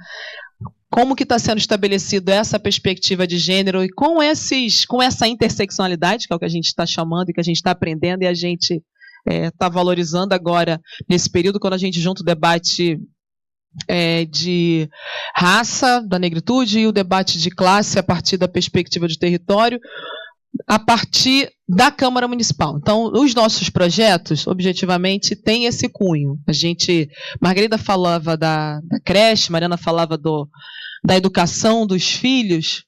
como que está sendo estabelecida essa perspectiva de gênero e com essa interseccionalidade, que é o que a gente está chamando e que a gente está aprendendo e a gente está valorizando agora nesse período, quando a gente junta o debate de raça, da negritude, e o debate de classe a partir da perspectiva de território, a partir da Câmara Municipal. Então, os nossos projetos, objetivamente, têm esse cunho. Margarida falava da creche, Mariana falava da educação dos filhos.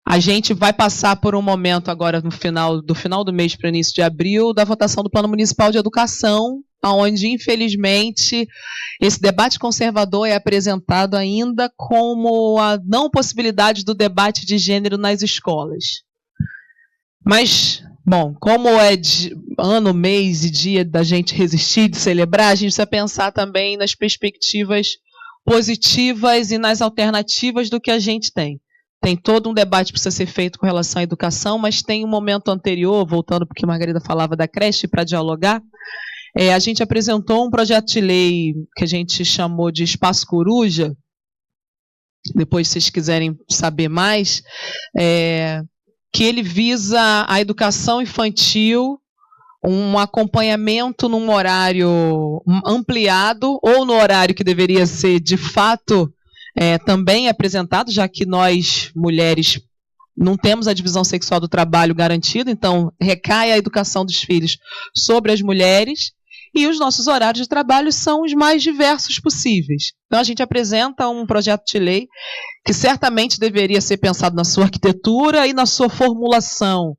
A gente vai passar por um momento agora, no final do mês para o início de abril, da votação do Plano Municipal de Educação, onde, infelizmente, esse debate conservador é apresentado ainda como a não possibilidade do debate de gênero nas escolas. Mas, bom, como é ano, mês e dia da gente resistir, de celebrar, a gente precisa pensar também nas perspectivas positivas e nas alternativas do que a gente tem. tem todo um debate que precisa ser feito com relação à educação, mas tem um momento anterior, voltando porque a Margarida falava da creche, para dialogar, a gente apresentou um projeto de lei que a gente chamou de Espaço Coruja. Depois, se vocês quiserem saber mais, que ele visa a educação infantil, um acompanhamento num horário ampliado, ou no horário que deveria ser, de fato, também apresentado, já que nós, mulheres, não temos a divisão sexual do trabalho garantida, então recai a educação dos filhos sobre as mulheres, e os nossos horários de trabalho são os mais diversos possíveis. Então, a gente apresenta um projeto de lei que certamente deveria ser pensado na sua arquitetura e na sua formulação,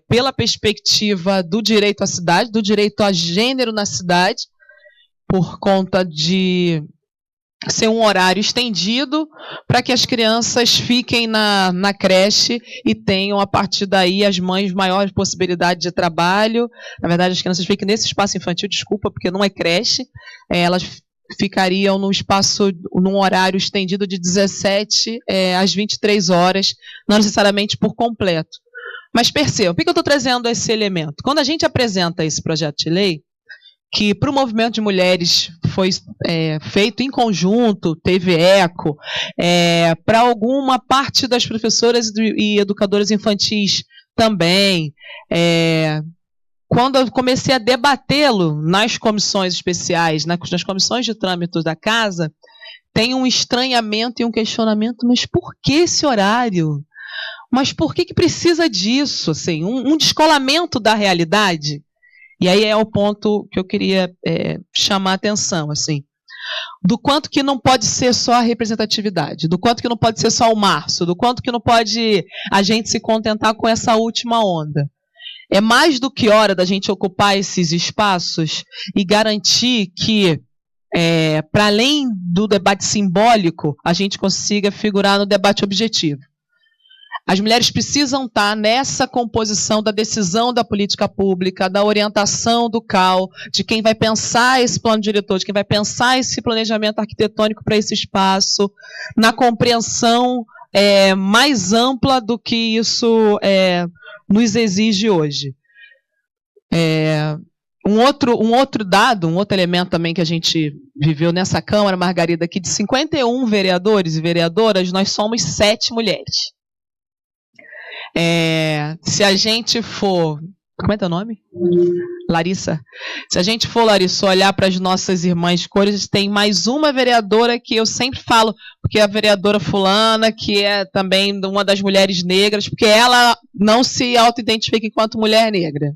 pela perspectiva do direito à cidade, do direito a gênero na cidade, por conta de ser um horário estendido para que as crianças fiquem na creche e tenham, a partir daí, as mães maiores possibilidades de trabalho. Na verdade, as crianças ficam nesse espaço infantil, desculpa, porque não é creche, elas ficariam num horário estendido de 17 às 23 horas, não necessariamente por completo. Mas percebam, por que eu estou trazendo esse elemento? Quando a gente apresenta esse projeto de lei, que para o movimento de mulheres foi feito em conjunto, teve eco, para alguma parte das professoras e educadoras infantis também. Quando eu comecei a debatê-lo nas comissões especiais, nas comissões de trâmite da casa, tem um estranhamento e um questionamento, mas por que esse horário? Mas por que precisa disso? Assim, um descolamento da realidade? E aí é o ponto que eu queria chamar a atenção, assim, do quanto que não pode ser só a representatividade, do quanto que não pode ser só o março, do quanto que não pode a gente se contentar com essa última onda. É mais do que hora da gente ocupar esses espaços e garantir que, para além do debate simbólico, a gente consiga figurar no debate objetivo. As mulheres precisam estar nessa composição da decisão da política pública, da orientação do CAL, de quem vai pensar esse plano diretor, de quem vai pensar esse planejamento arquitetônico para esse espaço, na compreensão mais ampla do que isso nos exige hoje. Um outro dado, um outro elemento também que a gente viveu nessa Câmara, Margarida, que de 51 vereadores e vereadoras, nós somos 7 mulheres. Se a gente for... Como é teu nome? Larissa. Se a gente for, Larissa, olhar para as nossas irmãs cores, tem mais uma vereadora que eu sempre falo, porque é a vereadora fulana, que é também uma das mulheres negras, porque ela não se auto-identifica enquanto mulher negra.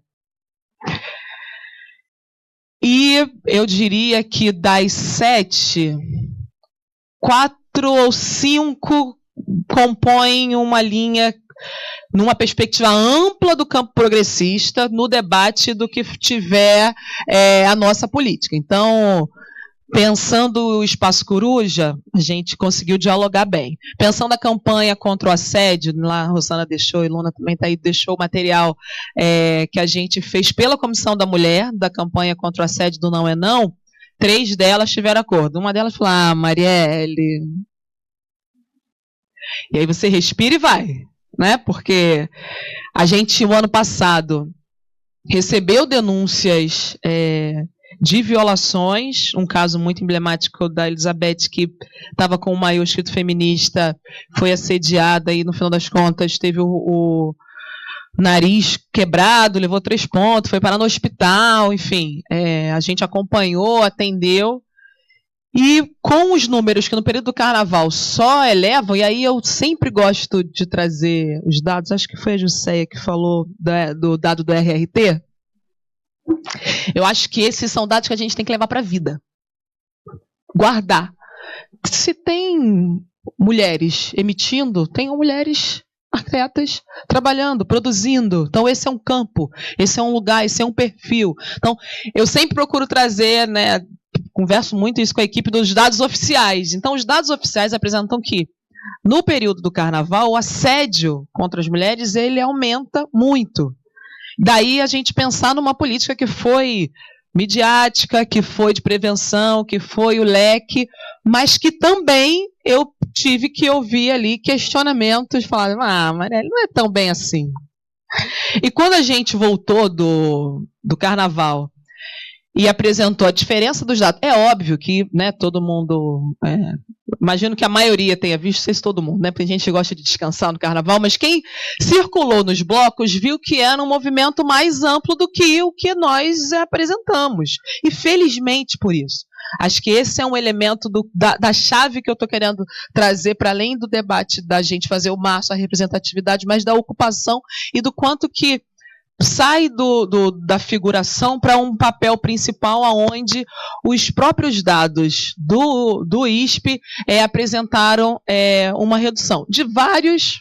E eu diria que das 7, 4 ou 5 compõem uma linha numa perspectiva ampla do campo progressista, no debate do que tiver a nossa política. Então, pensando o Espaço Coruja, a gente conseguiu dialogar bem. Pensando a campanha contra o assédio, lá a Rosana deixou, e Luna também está aí, deixou o material que a gente fez pela Comissão da Mulher, da campanha contra o assédio do Não é Não, 3 delas tiveram acordo. Uma delas falou, Marielle... E aí você respira e vai. Né? Porque a gente, o ano passado, recebeu denúncias de violações, um caso muito emblemático da Elizabeth, que estava com um maiô escrito feminista, foi assediada e, no final das contas, teve o nariz quebrado, levou 3 pontos, foi parar no hospital, enfim, a gente acompanhou, atendeu. E com os números que no período do carnaval só elevam, e aí eu sempre gosto de trazer os dados, acho que foi a Jusceia que falou do dado do RRT, eu acho que esses são dados que a gente tem que levar para a vida. Guardar. Se tem mulheres emitindo, tenham mulheres arquitetas trabalhando, produzindo. Então esse é um campo, esse é um lugar, esse é um perfil. Então eu sempre procuro trazer, né, converso muito isso com a equipe dos dados oficiais. Então, os dados oficiais apresentam que, no período do carnaval, o assédio contra as mulheres, ele aumenta muito. Daí a gente pensar numa política que foi midiática, que foi de prevenção, que foi o leque, mas que também eu tive que ouvir ali questionamentos, falando, Marielle, não é tão bem assim. E quando a gente voltou do carnaval e apresentou a diferença dos dados, é óbvio que, né, todo mundo, imagino que a maioria tenha visto, não sei se todo mundo, né, porque a gente gosta de descansar no carnaval, mas quem circulou nos blocos viu que era um movimento mais amplo do que o que nós apresentamos. E felizmente por isso. Acho que esse é um elemento da chave que eu estou querendo trazer para além do debate da gente fazer o março, a representatividade, mas da ocupação e do quanto que sai da figuração para um papel principal onde os próprios dados do ISP apresentaram uma redução de vários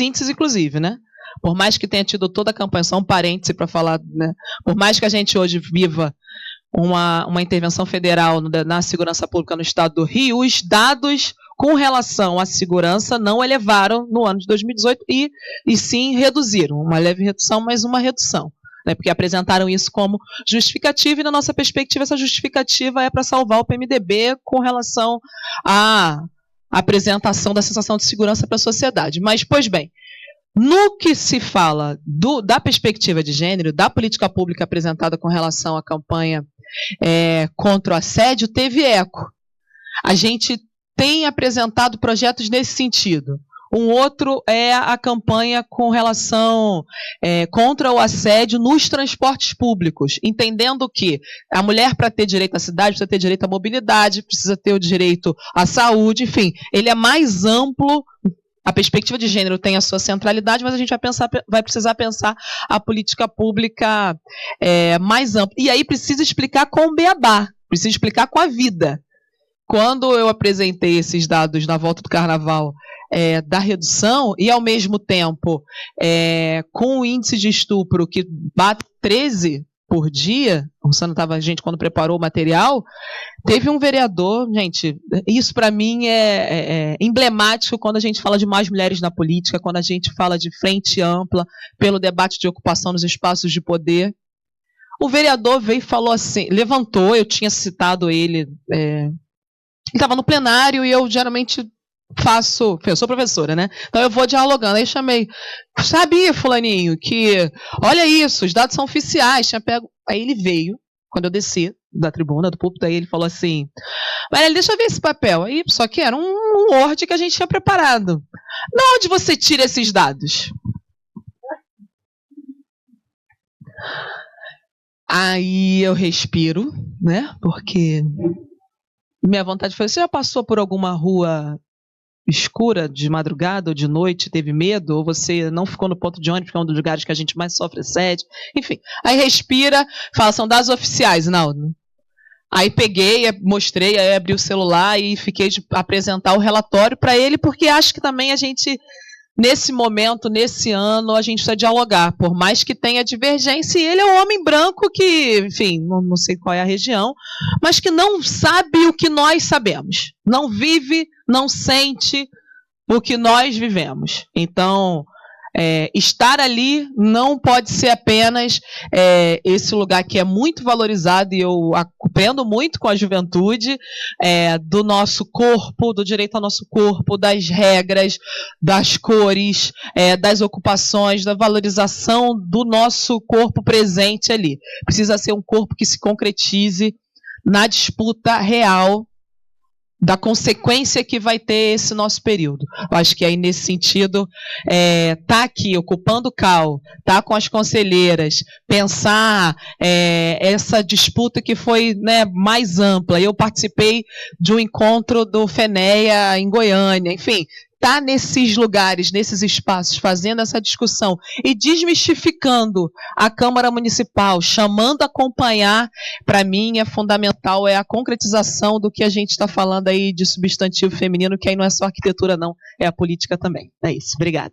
índices, inclusive, né? Por mais que tenha tido toda a campanha, só um parêntese para falar, né? Por mais que a gente hoje viva uma intervenção federal na segurança pública no estado do Rio, os dados com relação à segurança não elevaram no ano de 2018 e sim reduziram. Uma leve redução, mas uma redução. Né, porque apresentaram isso como justificativa e, na nossa perspectiva, essa justificativa é para salvar o PMDB com relação à apresentação da sensação de segurança para a sociedade. Mas, pois bem, no que se fala da perspectiva de gênero, da política pública apresentada com relação à campanha contra o assédio, teve eco. A gente tem apresentado projetos nesse sentido. Um outro é a campanha com relação contra o assédio nos transportes públicos, entendendo que a mulher, para ter direito à cidade, precisa ter direito à mobilidade, precisa ter o direito à saúde, enfim, ele é mais amplo. A perspectiva de gênero tem a sua centralidade, mas a gente vai precisar pensar a política pública mais ampla. E aí precisa explicar com o beabá, precisa explicar com a vida. Quando eu apresentei esses dados na volta do carnaval da redução, e ao mesmo tempo com o índice de estupro que bate 13 por dia, o Luciano estava, gente, quando preparou o material, teve um vereador, gente, isso para mim é emblemático quando a gente fala de mais mulheres na política, quando a gente fala de frente ampla pelo debate de ocupação nos espaços de poder. O vereador veio e falou assim, levantou, eu tinha citado ele estava no plenário e eu geralmente eu sou professora, né? Então eu vou dialogando. Aí chamei, sabia, fulaninho, que olha isso, os dados são oficiais. Aí ele veio, quando eu desci da tribuna, do púlpito, aí ele falou assim, Marielle, deixa eu ver esse papel. Aí, só que era um Word que a gente tinha preparado. De onde você tira esses dados? Aí eu respiro, né? Porque minha vontade foi, você já passou por alguma rua escura de madrugada ou de noite, teve medo, ou você não ficou no ponto de ônibus, que é um dos lugares que a gente mais sofre assédio, enfim. Aí respira, fala, são dados oficiais, Naldo. Aí peguei, mostrei, aí abri o celular e fiquei de apresentar o relatório para ele, porque acho que também a gente, nesse momento, nesse ano, a gente precisa dialogar, por mais que tenha divergência, e ele é um homem branco que, enfim, não sei qual é a região, mas que não sabe o que nós sabemos, não vive, não sente o que nós vivemos. Então, estar ali não pode ser apenas esse lugar que é muito valorizado, e eu aprendo muito com a juventude, do nosso corpo, do direito ao nosso corpo, das regras, das cores, das ocupações, da valorização do nosso corpo presente ali. Precisa ser um corpo que se concretize na disputa real da consequência que vai ter esse nosso período. Eu acho que aí, nesse sentido, tá aqui, ocupando o CAU, tá com as conselheiras, pensar essa disputa que foi, né, mais ampla. Eu participei de um encontro do FENEA em Goiânia, enfim, tá nesses lugares, nesses espaços, fazendo essa discussão e desmistificando a Câmara Municipal, chamando a acompanhar, para mim é fundamental, a concretização do que a gente está falando aí de substantivo feminino, que aí não é só arquitetura não, é a política também. É isso, obrigada.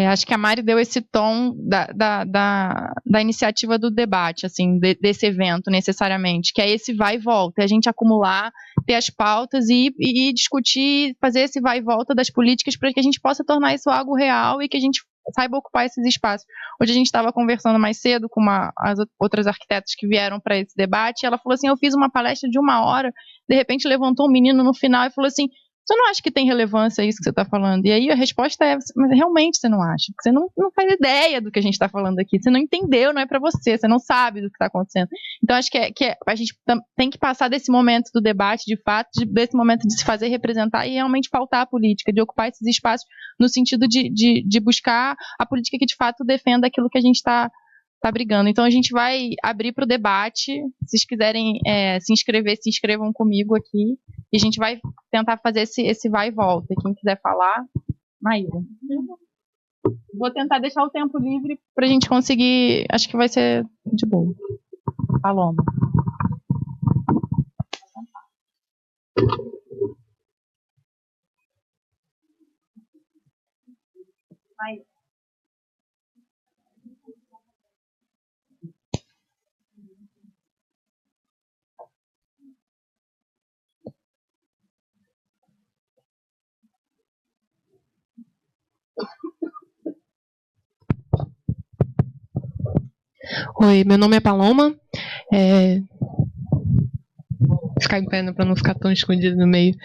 Acho que a Mari deu esse tom da iniciativa do debate, assim, desse evento, necessariamente, que é esse vai e volta, é a gente acumular, ter as pautas e discutir, fazer esse vai e volta das políticas para que a gente possa tornar isso algo real e que a gente saiba ocupar esses espaços. Hoje a gente estava conversando mais cedo com as outras arquitetas que vieram para esse debate, e ela falou assim, eu fiz uma palestra de 1 hora, de repente levantou um menino no final e falou assim, você não acha que tem relevância isso que você está falando? E aí a resposta é, mas realmente você não acha, porque você não faz ideia do que a gente está falando aqui, você não entendeu, não é para você não sabe do que está acontecendo. Então acho que a gente tem que passar desse momento do debate, de fato, desse momento de se fazer representar e realmente pautar a política, de ocupar esses espaços no sentido de buscar a política que de fato defenda aquilo que a gente está brigando. Então a gente vai abrir para o debate. Se vocês quiserem se inscrever, se inscrevam comigo aqui. E a gente vai tentar fazer esse vai e volta. Quem quiser falar, Maíra. Vou tentar deixar o tempo livre para a gente conseguir. Acho que vai ser de boa. Paloma. Maíra. Oi, meu nome é Paloma. Ficar em pé para não ficar tão escondido no meio.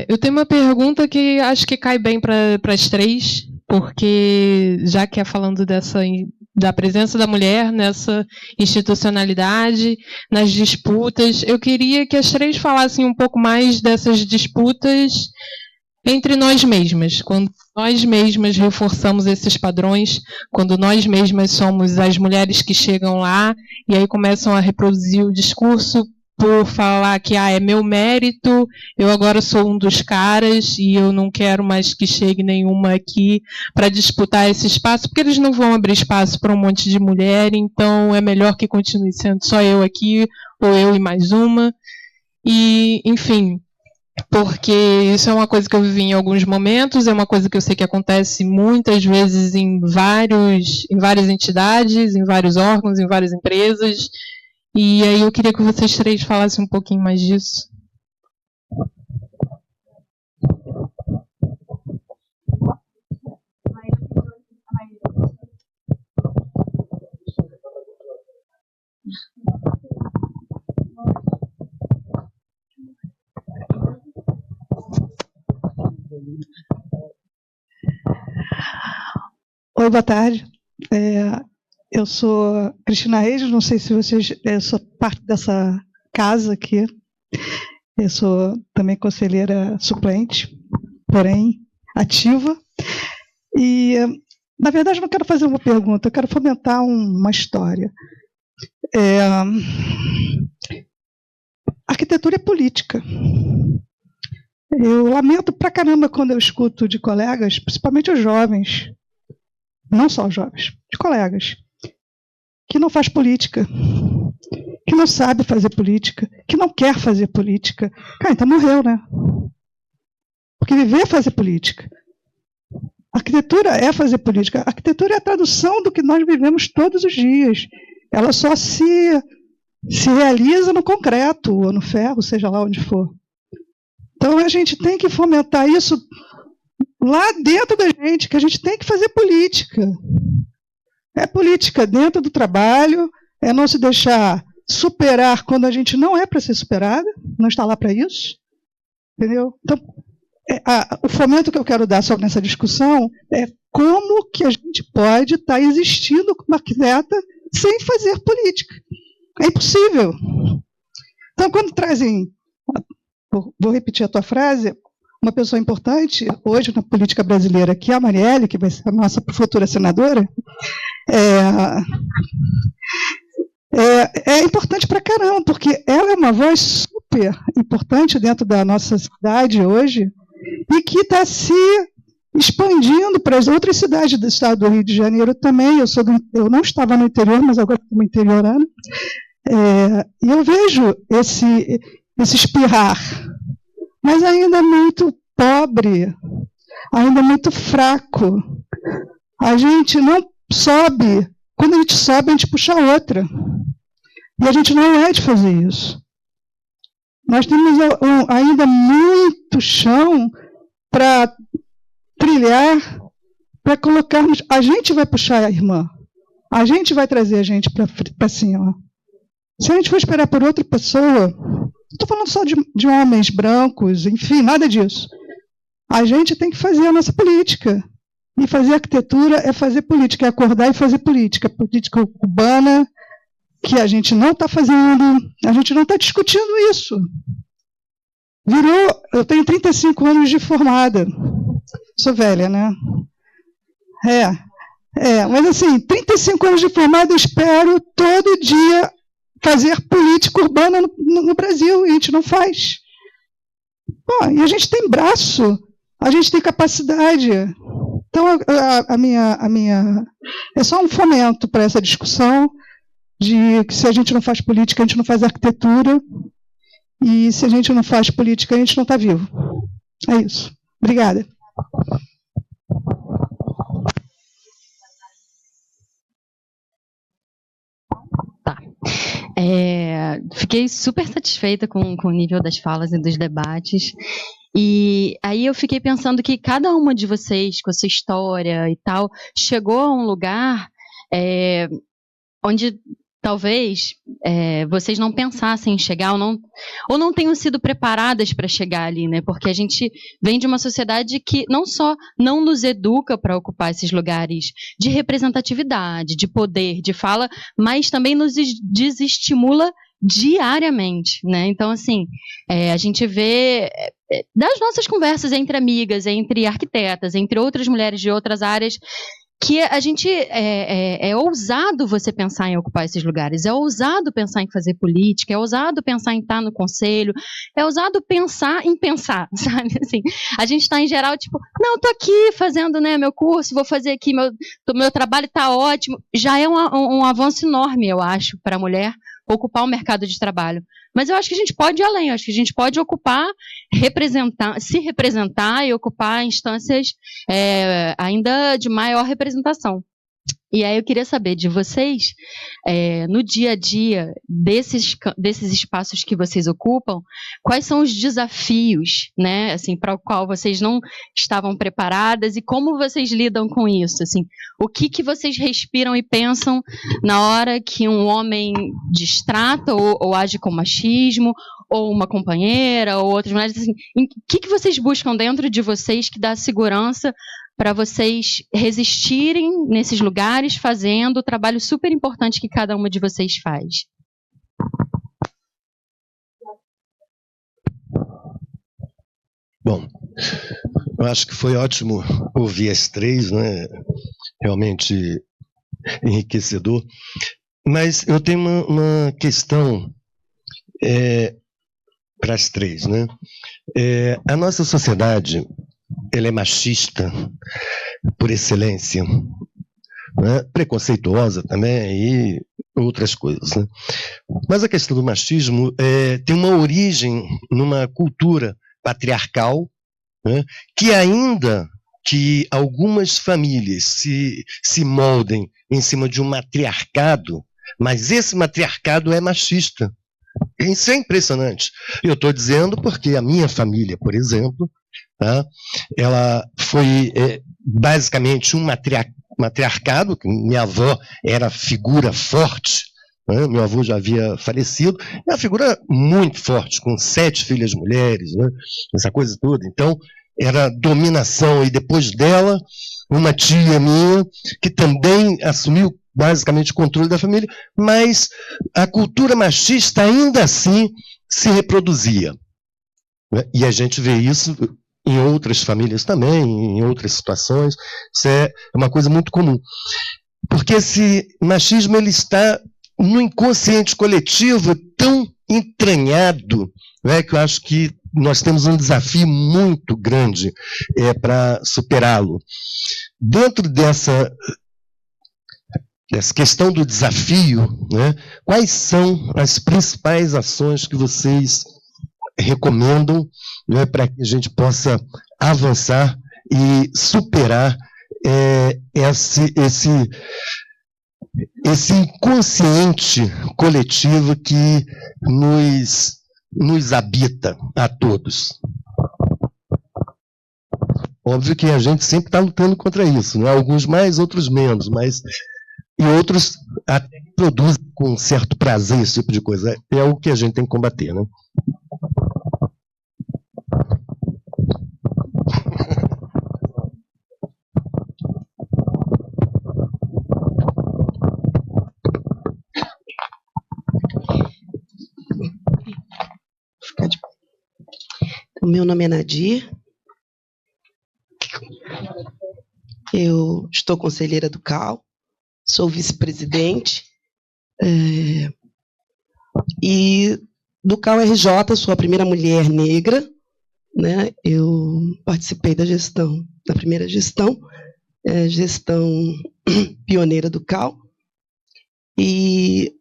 Eu tenho uma pergunta que acho que cai bem para as três, porque já que é falando da presença da mulher nessa institucionalidade, nas disputas, eu queria que as três falassem um pouco mais dessas disputas entre nós mesmas, quando nós mesmas reforçamos esses padrões, quando nós mesmas somos as mulheres que chegam lá e aí começam a reproduzir o discurso por falar que é meu mérito, eu agora sou um dos caras e eu não quero mais que chegue nenhuma aqui para disputar esse espaço, porque eles não vão abrir espaço para um monte de mulher, então é melhor que continue sendo só eu aqui, ou eu e mais uma. E, enfim, porque isso é uma coisa que eu vivi em alguns momentos, é uma coisa que eu sei que acontece muitas vezes em várias entidades, em vários órgãos, em várias empresas, e aí eu queria que vocês três falassem um pouquinho mais disso. Oi, boa tarde. Eu sou Cristina Reis, não sei se vocês... Eu sou parte dessa casa aqui. Eu sou também conselheira suplente, porém ativa. E, na verdade, eu não quero fazer uma pergunta, eu quero fomentar uma história. Arquitetura é política. Eu lamento pra caramba quando eu escuto de colegas, principalmente os jovens, não só os jovens, de colegas, que não faz política, que não sabe fazer política, que não quer fazer política. Cara, então morreu, né? Porque viver é fazer política. Arquitetura é fazer política. A arquitetura é a tradução do que nós vivemos todos os dias. Ela só se realiza no concreto ou no ferro, seja lá onde for. Então a gente tem que fomentar isso lá dentro da gente, que a gente tem que fazer política. É política dentro do trabalho, é não se deixar superar quando a gente não é para ser superada, não está lá para isso. Entendeu? Então, o fomento que eu quero dar só nessa discussão é como que a gente pode estar existindo como arquiteta sem fazer política. É impossível. Então, quando trazem, vou repetir a tua frase, uma pessoa importante hoje na política brasileira, que é a Marielle, que vai ser a nossa futura senadora, é importante pra caramba, porque ela é uma voz super importante dentro da nossa cidade hoje e que está se expandindo para as outras cidades do estado do Rio de Janeiro também. Eu não estava no interior, mas agora estou no interiorano. E eu vejo esse espirrar, mas ainda é muito pobre, ainda é muito fraco. A gente não sobe. Quando a gente sobe, a gente puxa a outra. E a gente não é de fazer isso. Nós temos ainda muito chão para trilhar para colocarmos. A gente vai puxar a irmã. A gente vai trazer a gente para cima. Se a gente for esperar por outra pessoa, não estou falando só de homens brancos, enfim, nada disso. A gente tem que fazer a nossa política. E fazer arquitetura é fazer política, é acordar e fazer política. Política urbana, que a gente não está fazendo, a gente não está discutindo isso. Eu tenho 35 anos de formada. Sou velha, né? Mas assim, 35 anos de formada, eu espero todo dia fazer política urbana no Brasil, e a gente não faz. Bom, e a gente tem braço, a gente tem capacidade. Então, a minha é só um fomento para essa discussão de que se a gente não faz política, a gente não faz arquitetura, e se a gente não faz política, a gente não está vivo. É isso. Obrigada. Tá. Fiquei super satisfeita com o nível das falas e dos debates. E aí eu fiquei pensando que cada uma de vocês, com a sua história e tal, chegou a um lugar onde talvez vocês não pensassem em chegar ou não tenham sido preparadas para chegar ali, né? Porque a gente vem de uma sociedade que não só não nos educa para ocupar esses lugares de representatividade, de poder, de fala, mas também nos desestimula diariamente, né? Então, assim, a gente vê das nossas conversas entre amigas, entre arquitetas, entre outras mulheres de outras áreas, que a gente é ousado você pensar em ocupar esses lugares, é ousado pensar em fazer política, é ousado pensar em estar no conselho, é ousado pensar em pensar, sabe? Assim, a gente está em geral tipo, não, estou aqui fazendo, né, meu curso, vou fazer aqui, meu trabalho está ótimo. Já é um avanço enorme, eu acho, para a mulher ocupar o mercado de trabalho. Mas eu acho que a gente pode ir além, eu acho que a gente pode ocupar, se representar e ocupar instâncias ainda de maior representação. E aí eu queria saber de vocês, no dia a dia desses espaços que vocês ocupam, quais são os desafios, né, assim, para o qual vocês não estavam preparadas e como vocês lidam com isso, assim, o que vocês respiram e pensam na hora que um homem destrata ou age com machismo, ou uma companheira, ou outras mulheres, assim, o que vocês buscam dentro de vocês que dá segurança para vocês resistirem nesses lugares, fazendo o trabalho super importante que cada uma de vocês faz? Bom, eu acho que foi ótimo ouvir as três, né? Realmente enriquecedor. Mas eu tenho uma questão para as três, né? A nossa sociedade, ela é machista por excelência, né? Preconceituosa também e outras coisas, né? Mas a questão do machismo tem uma origem numa cultura patriarcal, né? Que ainda que algumas famílias se moldem em cima de um matriarcado, mas esse matriarcado é machista. Isso é impressionante. Eu estou dizendo porque a minha família, por exemplo, tá? Ela foi basicamente um matriarcado. Minha avó era figura forte, né? Meu avô já havia falecido, é uma figura muito forte, com 7 filhas mulheres, né? Essa coisa toda. Então, era dominação, e depois dela, uma tia minha, que também assumiu basicamente o controle da família, mas a cultura machista ainda assim se reproduzia, né? E a gente vê isso em outras famílias também, em outras situações. Isso é uma coisa muito comum. Porque esse machismo ele está no inconsciente coletivo tão entranhado, né, que eu acho que nós temos um desafio muito grande para superá-lo. Dentro dessa questão do desafio, né, quais são as principais ações que vocês recomendam, né, para que a gente possa avançar e superar esse inconsciente coletivo que nos habita a todos? Óbvio que a gente sempre está lutando contra isso, né? Alguns mais, outros menos, mas e outros até produzem com certo prazer esse tipo de coisa. É o que a gente tem que combater, né? O meu nome é Nadir. Eu estou conselheira do CAL, sou vice-presidente. E do CAL RJ, sou a primeira mulher negra, né? Eu participei da primeira gestão pioneira do CAL. E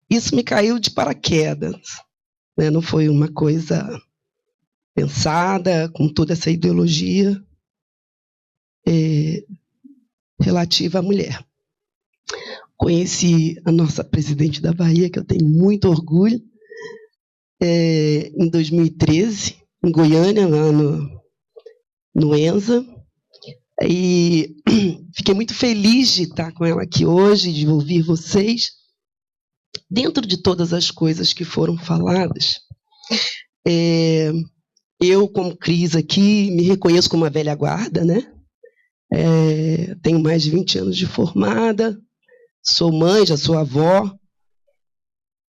isso me caiu de paraquedas, né? Não foi uma coisa pensada com toda essa ideologia relativa à mulher. Conheci a nossa presidente da Bahia, que eu tenho muito orgulho, em 2013, em Goiânia, lá no ENSA, e fiquei muito feliz de estar com ela aqui hoje, de ouvir vocês. Dentro de todas as coisas que foram faladas, eu, como Cris aqui, me reconheço como uma velha guarda, né? Tenho mais de 20 anos de formada, sou mãe, já sou avó,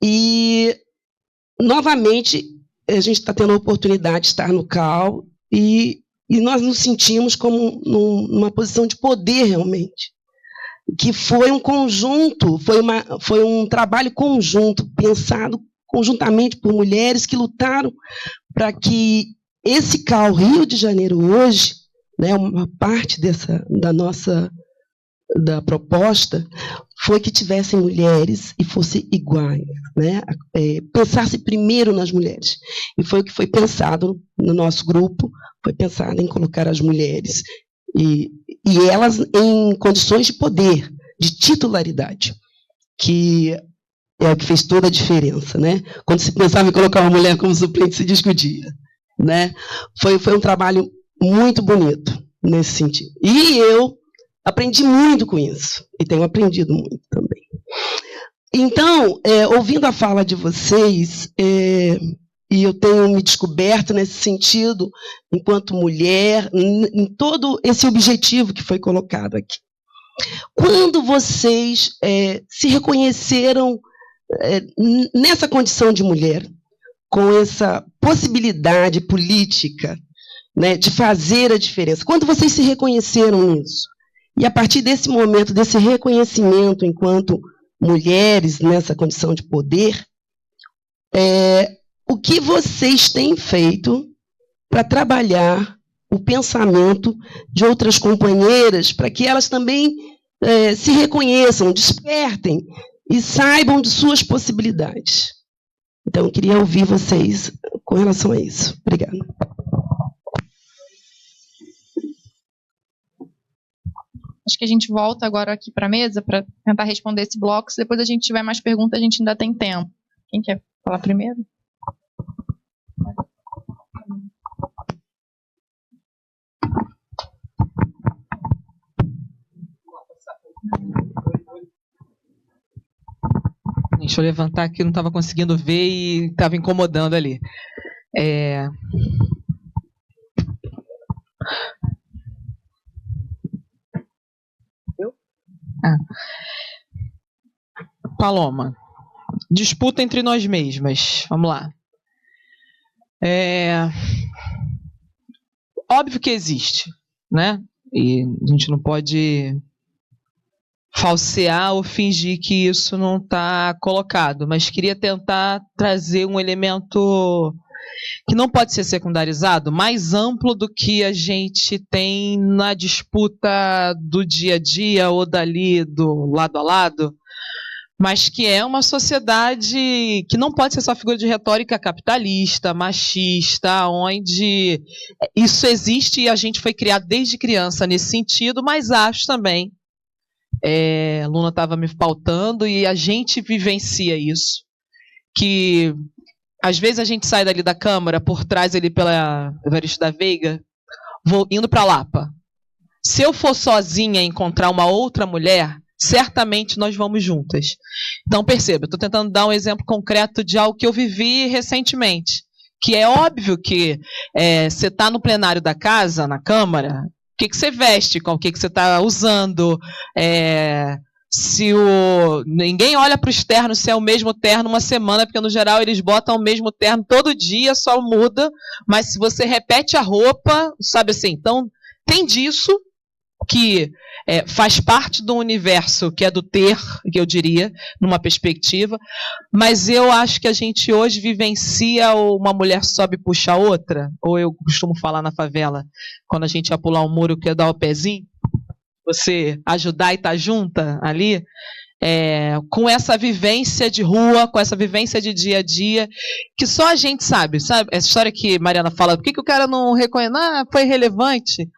e, novamente, a gente está tendo a oportunidade de estar no CAL, e nós nos sentimos como numa posição de poder, realmente, que foi um conjunto, foi um trabalho conjunto, pensado conjuntamente por mulheres que lutaram para que esse CAL Rio de Janeiro hoje, né, uma parte da proposta foi que tivessem mulheres e fosse iguais, né? Pensasse primeiro nas mulheres. E foi o que foi pensado no nosso grupo, foi pensado em colocar as mulheres e elas em condições de poder, de titularidade, que é o que fez toda a diferença, né? Quando se pensava em colocar uma mulher como suplente, se discutia, né? Foi um trabalho muito bonito nesse sentido. E eu aprendi muito com isso, e tenho aprendido muito também. Então, ouvindo a fala de vocês, e eu tenho me descoberto nesse sentido, enquanto mulher, em todo esse objetivo que foi colocado aqui. Quando vocês se reconheceram nessa condição de mulher, com essa possibilidade política, né, de fazer a diferença, quando vocês se reconheceram nisso, e a partir desse momento, desse reconhecimento enquanto mulheres nessa condição de poder, o que vocês têm feito para trabalhar o pensamento de outras companheiras, para que elas também se reconheçam, despertem e saibam de suas possibilidades? Então, eu queria ouvir vocês com relação a isso. Obrigada. Acho que a gente volta agora aqui para a mesa para tentar responder esse bloco. Se depois a gente tiver mais perguntas, a gente ainda tem tempo. Quem quer falar primeiro? Deixa eu levantar aqui, não estava conseguindo ver e estava incomodando ali. Paloma, disputa entre nós mesmas. Vamos lá. Óbvio que existe, né? E a gente não pode falsear ou fingir que isso não está colocado, mas queria tentar trazer um elemento que não pode ser secundarizado, mais amplo do que a gente tem na disputa do dia a dia ou dali do lado a lado, mas que é uma sociedade que não pode ser só figura de retórica capitalista, machista, onde isso existe e a gente foi criado desde criança nesse sentido, mas acho também, a Luna estava me pautando e a gente vivencia isso, que às vezes a gente sai dali da Câmara, por trás ali pela Evaristo da Veiga, vou indo para Lapa. Se eu for sozinha e encontrar uma outra mulher, certamente nós vamos juntas. Então, perceba, eu estou tentando dar um exemplo concreto de algo que eu vivi recentemente. Que é óbvio que você está no plenário da casa, na Câmara, o que você veste, com o que você está usando, ninguém olha para os ternos se é o mesmo terno uma semana, porque no geral eles botam o mesmo terno todo dia, só muda, mas se você repete a roupa, sabe assim, então tem disso, que faz parte do universo que é do ter, que eu diria, numa perspectiva, mas eu acho que a gente hoje vivencia uma mulher sobe e puxa a outra, ou eu costumo falar na favela, quando a gente ia pular um muro que ia dar o pezinho, você ajudar e estar junta ali, com essa vivência de rua, com essa vivência de dia a dia, que só a gente sabe? Essa história que Mariana fala, por que o cara não reconhece? Foi relevante.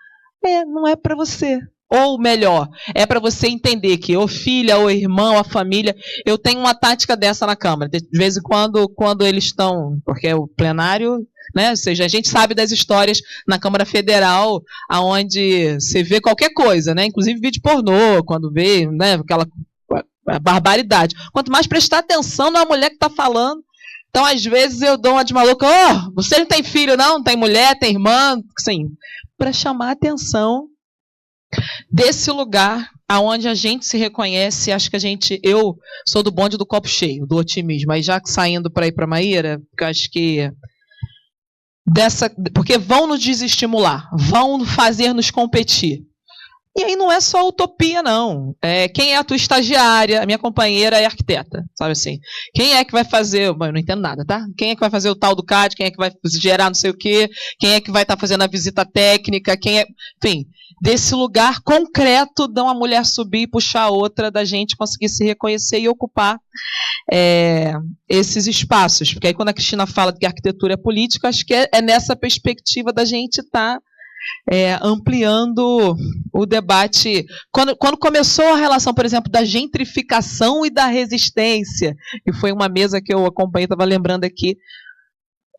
Não é para você. Ou melhor, é para você entender que ou filha, ou irmão, a família, eu tenho uma tática dessa na Câmara. De vez em quando eles estão, porque é o plenário, né? Ou seja, a gente sabe das histórias na Câmara Federal, onde você vê qualquer coisa, né? Inclusive vídeo pornô, quando vê, né? Aquela barbaridade. Quanto mais prestar atenção na mulher que está falando. Então, às vezes, eu dou uma de maluca, você não tem filho, não tem mulher, tem irmã, assim, para chamar a atenção desse lugar aonde a gente se reconhece. Acho que eu sou do bonde do copo cheio, do otimismo, mas já saindo para ir para Maíra, porque eu acho que porque vão nos desestimular, vão fazer nos competir. E aí não é só utopia, não. Quem é a tua estagiária? A minha companheira é arquiteta, sabe assim? Quem é que vai fazer... Bom, eu não entendo nada, tá? Quem é que vai fazer o tal do CAD? Quem é que vai gerar não sei o quê? Quem é que vai estar fazendo a visita técnica? Enfim, desse lugar concreto de uma mulher subir e puxar a outra, da gente conseguir se reconhecer e ocupar esses espaços. Porque aí quando a Cristina fala de que a arquitetura é política, acho que é nessa perspectiva da gente estar ampliando o debate. Quando começou a relação, por exemplo, da gentrificação e da resistência, que foi uma mesa que eu acompanhei, estava lembrando aqui,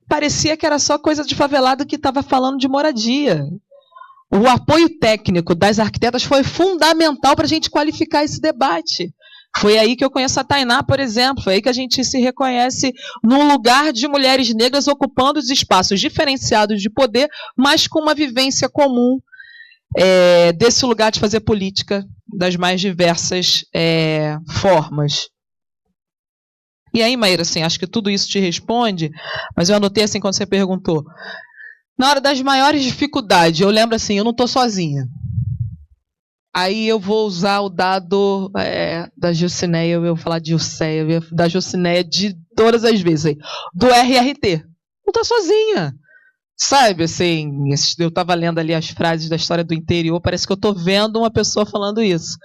parecia que era só coisa de favelado que estava falando de moradia. O apoio técnico das arquitetas foi fundamental para a gente qualificar esse debate. Foi aí que eu conheço a Tainá, por exemplo, foi aí que a gente se reconhece num lugar de mulheres negras ocupando os espaços diferenciados de poder, mas com uma vivência comum desse lugar de fazer política das mais diversas formas. E aí, Maíra, assim, acho que tudo isso te responde, mas eu anotei assim quando você perguntou. Na hora das maiores dificuldades, eu lembro assim, eu não estou sozinha. Aí eu vou usar o dado da Gilcineia, eu vou falar de Gilceia, da Gilcineia de todas as vezes aí, do RRT. Não estou sozinha. Sabe, assim, eu estava lendo ali as frases da história do interior, parece que eu estou vendo uma pessoa falando isso.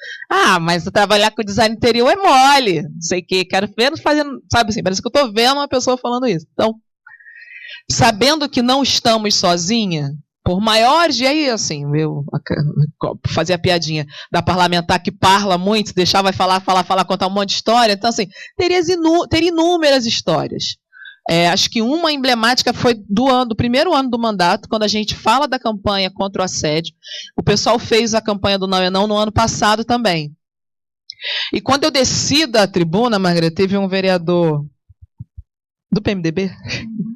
Mas trabalhar com design interior é mole, não sei o quê, quero ver fazendo, sabe assim, parece que eu estou vendo uma pessoa falando isso. Então, sabendo que não estamos sozinhas, por maiores, e aí, assim, eu fazia a piadinha da parlamentar que parla muito, deixava falar, contar um monte de história. Então, assim, teria inúmeras histórias. Acho que uma emblemática foi do primeiro ano do mandato, quando a gente fala da campanha contra o assédio. O pessoal fez a campanha do Não é Não no ano passado também. E quando eu desci da tribuna, Margarida, teve um vereador do PMDB,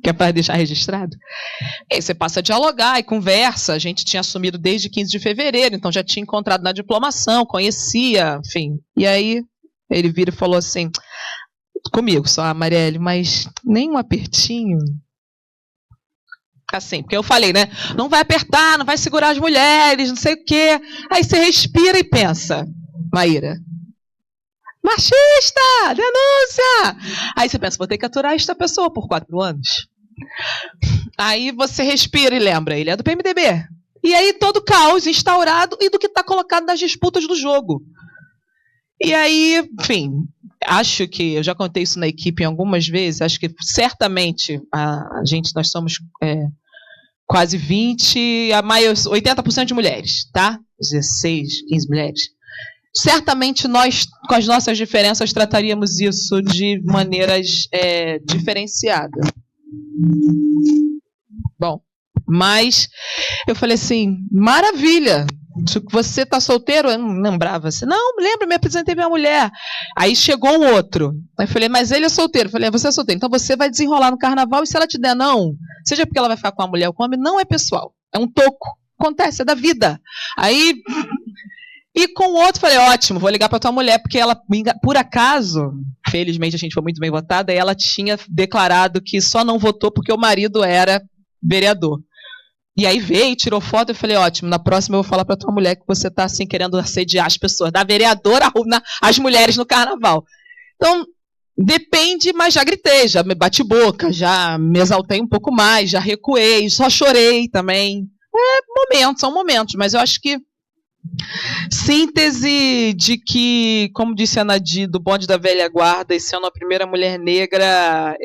que é para deixar registrado, aí você passa a dialogar e conversa. A gente tinha assumido desde 15 de fevereiro, então já tinha encontrado na diplomação, conhecia, enfim. E aí ele vira e falou assim, comigo só, Marielle, mas nem um apertinho? Assim, porque eu falei, né, não vai apertar, não vai segurar as mulheres, não sei o quê. Aí você respira e pensa, Maíra, machista, denúncia! Aí você pensa, vou ter que aturar esta pessoa por 4 anos. Aí você respira e lembra, ele é do PMDB. E aí todo o caos instaurado e do que está colocado nas disputas do jogo. E aí, enfim, acho que, eu já contei isso na equipe algumas vezes, acho que certamente nós somos quase 20, 80% de mulheres, tá? 16, 15 mulheres. Certamente nós, com as nossas diferenças, trataríamos isso de maneiras diferenciadas. Bom, Mas eu falei assim, maravilha, você tá solteiro? Eu não lembrava assim, não, lembro, me apresentei minha mulher. Aí chegou um outro, aí eu falei, mas ele é solteiro. Eu falei, você é solteiro, então você vai desenrolar no carnaval e se ela te der não, seja porque ela vai ficar com a mulher ou com o homem, não é pessoal, é um toco, acontece, é da vida. Aí... E com o outro, falei, ótimo, vou ligar para tua mulher, porque ela, por acaso, felizmente a gente foi muito bem votada, e ela tinha declarado que só não votou porque o marido era vereador. E aí veio, tirou foto, eu falei, ótimo, na próxima eu vou falar para tua mulher que você está assim, querendo assediar as pessoas, da vereadora às mulheres no carnaval. Então, depende, mas já gritei, já me bati boca, já me exaltei um pouco mais, já recuei, só chorei também. São momentos, mas eu acho que síntese de que, como disse a Nadi, do bonde da velha guarda, e sendo a primeira mulher negra,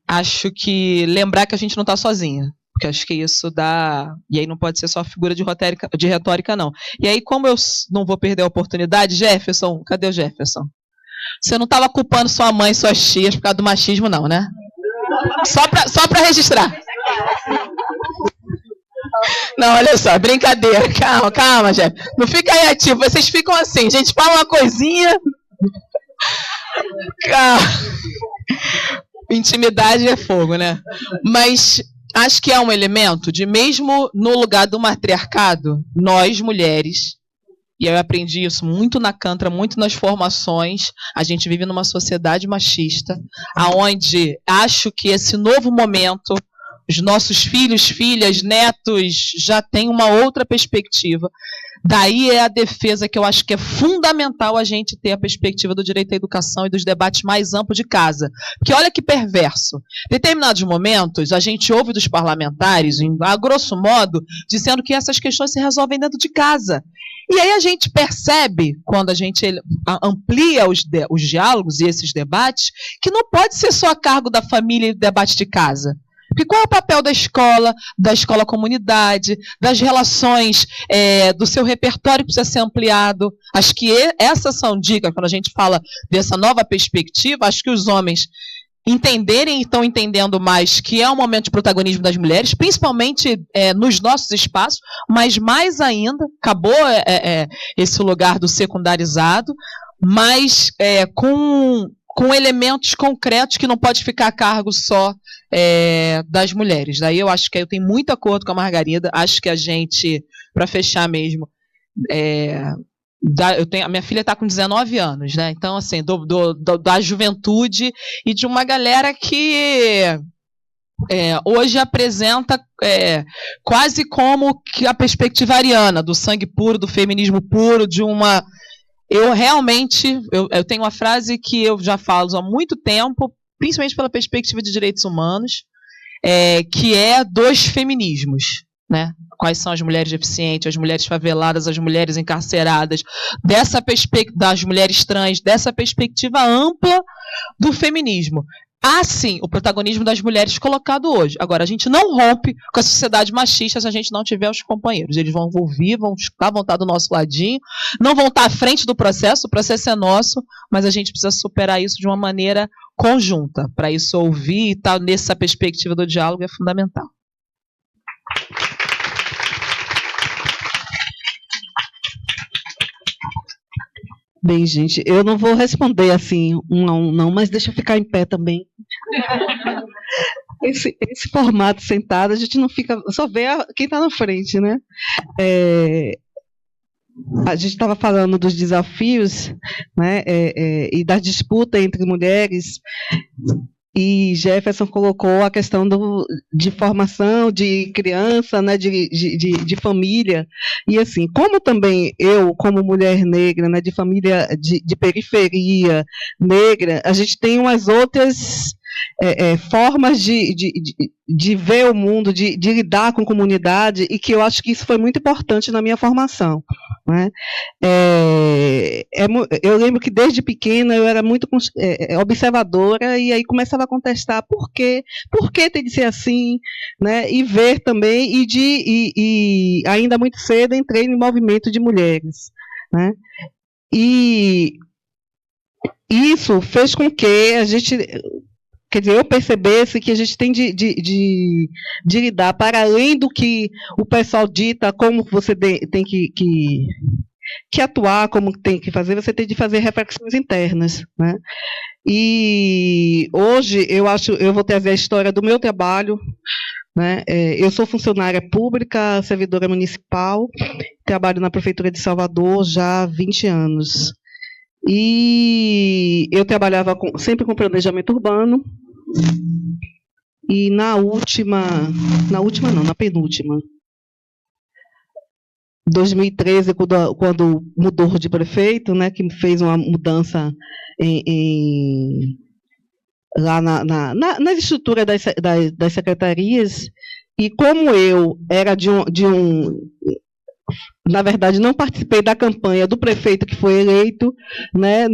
acho que lembrar que a gente não está sozinha, porque acho que isso dá, e aí não pode ser só figura de retórica não. E aí, como eu não vou perder a oportunidade, Jefferson, cadê o Jefferson? Você não estava culpando sua mãe e suas tias por causa do machismo não, né? Só para registrar. Não, olha só, brincadeira, calma, Jeff. Não fica aí ativo, vocês ficam assim, gente, fala uma coisinha. Calma. Intimidade é fogo, né? Mas acho que é um elemento de, mesmo no lugar do matriarcado, nós, mulheres, e eu aprendi isso muito na Cantra, muito nas formações, a gente vive numa sociedade machista, aonde acho que esse novo momento, os nossos filhos, filhas, netos já têm uma outra perspectiva. Daí é a defesa que eu acho que é fundamental a gente ter a perspectiva do direito à educação e dos debates mais amplos de casa. Porque olha que perverso. Em determinados momentos, a gente ouve dos parlamentares, a grosso modo, dizendo que essas questões se resolvem dentro de casa. E aí a gente percebe, quando a gente amplia os diálogos e esses debates, que não pode ser só a cargo da família e do debate de casa. Porque qual é o papel da escola comunidade, das relações, do seu repertório que precisa ser ampliado? Acho que essas são dicas, quando a gente fala dessa nova perspectiva, acho que os homens entenderem e estão entendendo mais que é um momento de protagonismo das mulheres, principalmente nos nossos espaços, mas mais ainda, acabou esse lugar do secundarizado, mas com elementos concretos que não pode ficar a cargo só das mulheres. Daí eu acho que eu tenho muito acordo com a Margarida, acho que a gente, para fechar mesmo, a minha filha está com 19 anos, né? Então, assim, da juventude e de uma galera que hoje apresenta quase como que a perspectiva ariana, do sangue puro, do feminismo puro, de uma... Eu realmente, eu tenho uma frase que eu já falo há muito tempo, principalmente pela perspectiva de direitos humanos, que é dos feminismos, né? Quais são as mulheres deficientes, as mulheres faveladas, as mulheres encarceradas, das mulheres trans, dessa perspectiva ampla do feminismo. Há, sim, o protagonismo das mulheres colocado hoje. Agora, a gente não rompe com a sociedade machista se a gente não tiver os companheiros. Eles vão ouvir, vão estar do nosso ladinho, não vão estar à frente do processo, o processo é nosso, mas a gente precisa superar isso de uma maneira conjunta. Para isso, ouvir e estar nessa perspectiva do diálogo é fundamental. Bem, gente, eu não vou responder assim, um a um, não, mas deixa eu ficar em pé também. Esse formato sentado, a gente não fica, só vê quem está na frente, né? A gente estava falando dos desafios, né, e da disputa entre mulheres, e Jefferson colocou a questão de formação de criança, né, de família. E assim, como também eu, como mulher negra, né, de família de periferia negra, a gente tem umas outras formas de ver o mundo, de lidar com a comunidade, e que eu acho que isso foi muito importante na minha formação, né? Eu lembro que desde pequena eu era muito observadora, e aí começava a contestar por que tem de ser assim, né? E ver também, e ainda muito cedo entrei no movimento de mulheres, né? E isso fez com que a gente quer dizer, eu percebesse que a gente tem de lidar para além do que o pessoal dita, como você tem que atuar, como tem que fazer, você tem de fazer reflexões internas, né? E hoje eu vou trazer a história do meu trabalho, né? Eu sou funcionária pública, servidora municipal, trabalho na Prefeitura de Salvador já há 20 anos. E eu trabalhava sempre com planejamento urbano, e na penúltima, 2013, quando mudou de prefeito, né, que fez uma mudança lá na estrutura das secretarias, e como eu era na verdade, não participei da campanha do prefeito que foi eleito, né,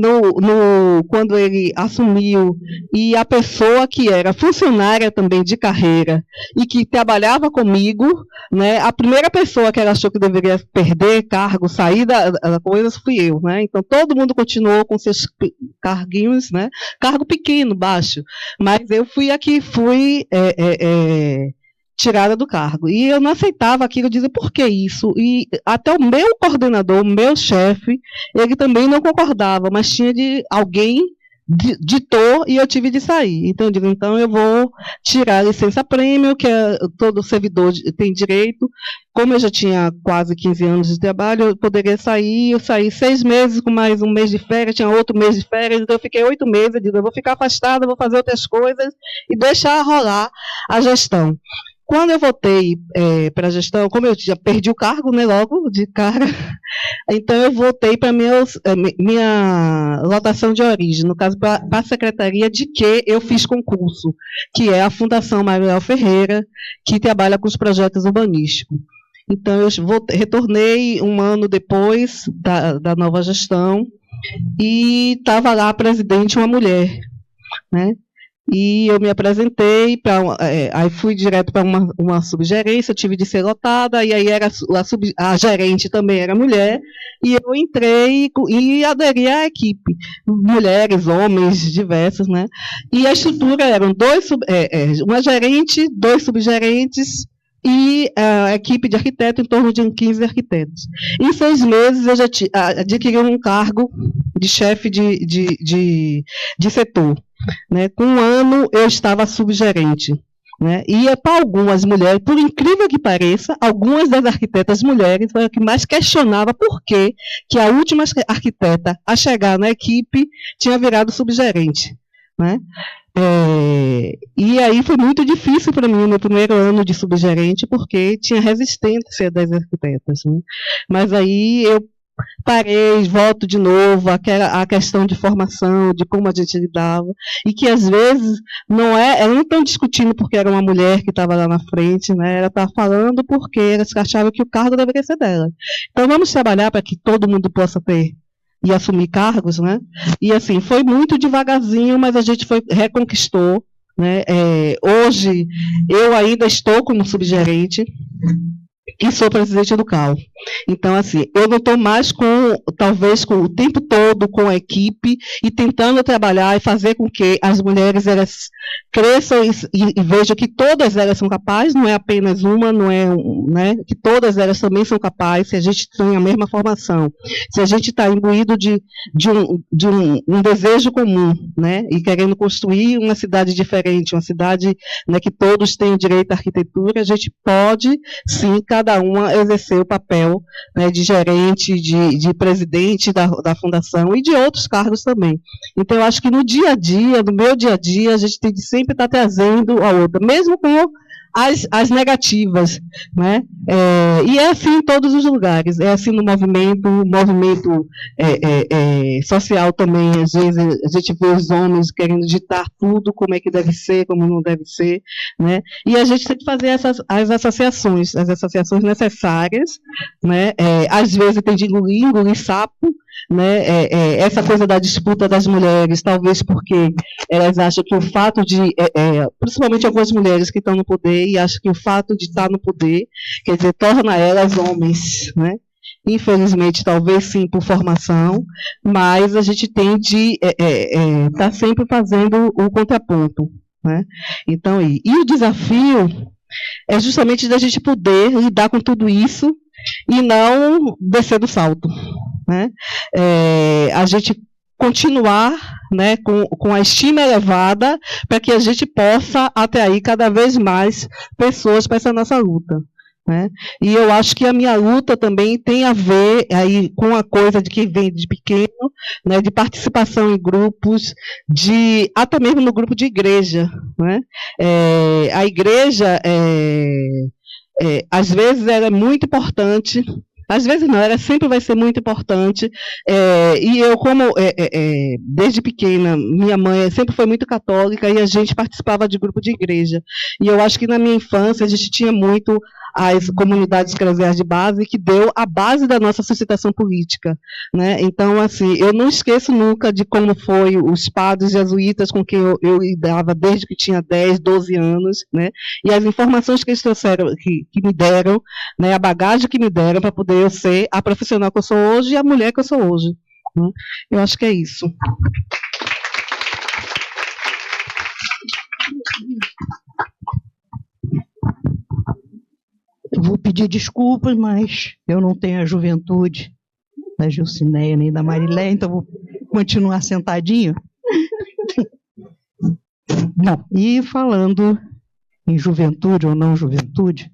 quando ele assumiu, e a pessoa que era funcionária também de carreira e que trabalhava comigo, né, a primeira pessoa que ela achou que deveria perder cargo, sair da coisa, fui eu, né? Então todo mundo continuou com seus carguinhos, né, cargo pequeno, baixo, mas eu fui tirada do cargo. E eu não aceitava aquilo, eu dizia, por que isso? E até o meu coordenador, o meu chefe, ele também não concordava, mas tinha alguém ditou e eu tive de sair. Então eu digo, então eu vou tirar a licença-prêmio, que todo servidor tem direito. Como eu já tinha quase 15 anos de trabalho, eu poderia sair, eu saí 6 meses com mais um mês de férias, tinha outro mês de férias, então eu fiquei 8 meses, eu digo, eu vou ficar afastada, vou fazer outras coisas e deixar rolar a gestão. Quando eu voltei para a gestão, como eu já perdi o cargo, né, logo de cara, então eu voltei para minha lotação de origem, no caso para a secretaria de que eu fiz concurso, que é a Fundação Manuel Ferreira, que trabalha com os projetos urbanísticos. Então eu retornei um ano depois da nova gestão e estava lá a presidente, uma mulher, né? E eu me apresentei, aí fui direto para uma subgerência, eu tive de ser lotada, e aí a gerente também era mulher, e eu entrei e aderi à equipe, mulheres, homens, diversos, né? E a estrutura eram uma gerente, 2 subgerentes, e a equipe de arquiteto em torno de 15 arquitetos. Em 6 meses eu já adquiri um cargo de chefe de setor. Né? Com 1 ano eu estava subgerente. Né? E para algumas mulheres, por incrível que pareça, algumas das arquitetas mulheres foram as que mais questionavam por que a última arquiteta a chegar na equipe tinha virado subgerente. Né? E aí foi muito difícil para mim no primeiro ano de subgerente, porque tinha resistência das arquitetas. Né? Mas aí eu parei, volto de novo a questão de formação, de como a gente lidava, e que às vezes elas não estão discutindo porque era uma mulher que estava lá na frente, né? Ela estava falando porque elas achavam que o cargo deveria ser dela. Então vamos trabalhar para que todo mundo possa ter e assumir cargos, né? E assim, foi muito devagarzinho, mas a gente reconquistou, né? Hoje eu ainda estou como subgerente e sou presidente do CAU. Então, assim, eu não estou mais talvez com o tempo todo com a equipe e tentando trabalhar e fazer com que as mulheres elas cresçam e vejam que todas elas são capazes, não é apenas uma, não é, né, que todas elas também são capazes, se a gente tem a mesma formação, se a gente está imbuído de um desejo comum, né, e querendo construir uma cidade diferente, uma cidade, né, que todos tenham direito à arquitetura, a gente pode, sim, cada uma exercer o papel, né, de gerente, de presidente da fundação e de outros cargos também. Então, eu acho que no dia a dia, no meu dia a dia, a gente tem de sempre estar trazendo a outra, mesmo com as negativas, né? E é assim em todos os lugares, é assim no movimento social também, às vezes a gente vê os homens querendo ditar tudo, como é que deve ser, como não deve ser, né? E a gente tem que fazer as associações necessárias, né? Às vezes tem de engolir sapo, né? Essa coisa da disputa das mulheres, talvez porque elas acham que o fato de, principalmente algumas mulheres que estão no poder, e acham que o fato de estar no poder, quer dizer, torna elas homens, né? Infelizmente, talvez sim por formação, mas a gente tem de estar sempre fazendo o contraponto. né? Então, e o desafio é justamente da gente poder lidar com tudo isso e não descer do salto, né? A gente continuar, né, com a estima elevada para que a gente possa atrair cada vez mais pessoas para essa nossa luta, né? E eu acho que a minha luta também tem a ver aí com a coisa de que vem de pequeno, né, de participação em grupos, até mesmo no grupo de igreja, né? A igreja, às vezes, ela é muito importante. Às vezes não, ela sempre vai ser muito importante. E eu, como desde pequena, minha mãe sempre foi muito católica e a gente participava de grupo de igreja. E eu acho que na minha infância a gente tinha muito as comunidades eclesiais de base, que deu a base da nossa sustentação política, né? Então, assim, eu não esqueço nunca de como foi os padres jesuítas com quem eu lidava desde que tinha 10, 12 anos, né? E as informações que eles trouxeram, que me deram, né? A bagagem que me deram para poder eu ser a profissional que eu sou hoje e a mulher que eu sou hoje, né? Eu acho que é isso. Eu vou pedir desculpas, mas eu não tenho a juventude da Gilcineia nem da Marilé, então vou continuar sentadinho. Bom, e falando em juventude ou não juventude,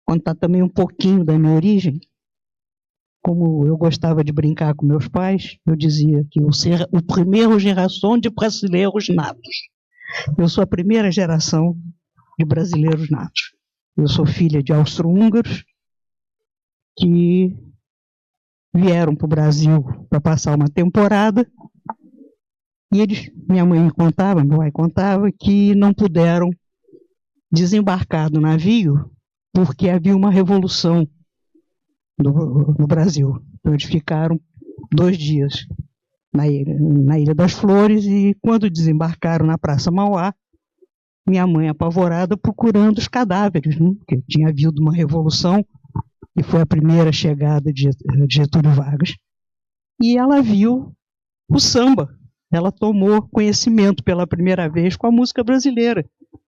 contar também um pouquinho da minha origem. Como eu gostava de brincar com meus pais, eu dizia que eu ser o primeiro geração de brasileiros natos. Eu sou a primeira geração de brasileiros natos. Eu sou filha de austro-húngaros que vieram para o Brasil para passar uma temporada e eles, minha mãe me contava, meu pai contava, que não puderam desembarcar do navio porque havia uma revolução no Brasil. Então eles ficaram 2 dias na Ilha das Flores e quando desembarcaram na Praça Mauá, minha mãe apavorada procurando os cadáveres, né? Porque tinha havido uma revolução e foi a primeira chegada de Getúlio Vargas. E ela viu o samba. Ela tomou conhecimento pela primeira vez com a música brasileira.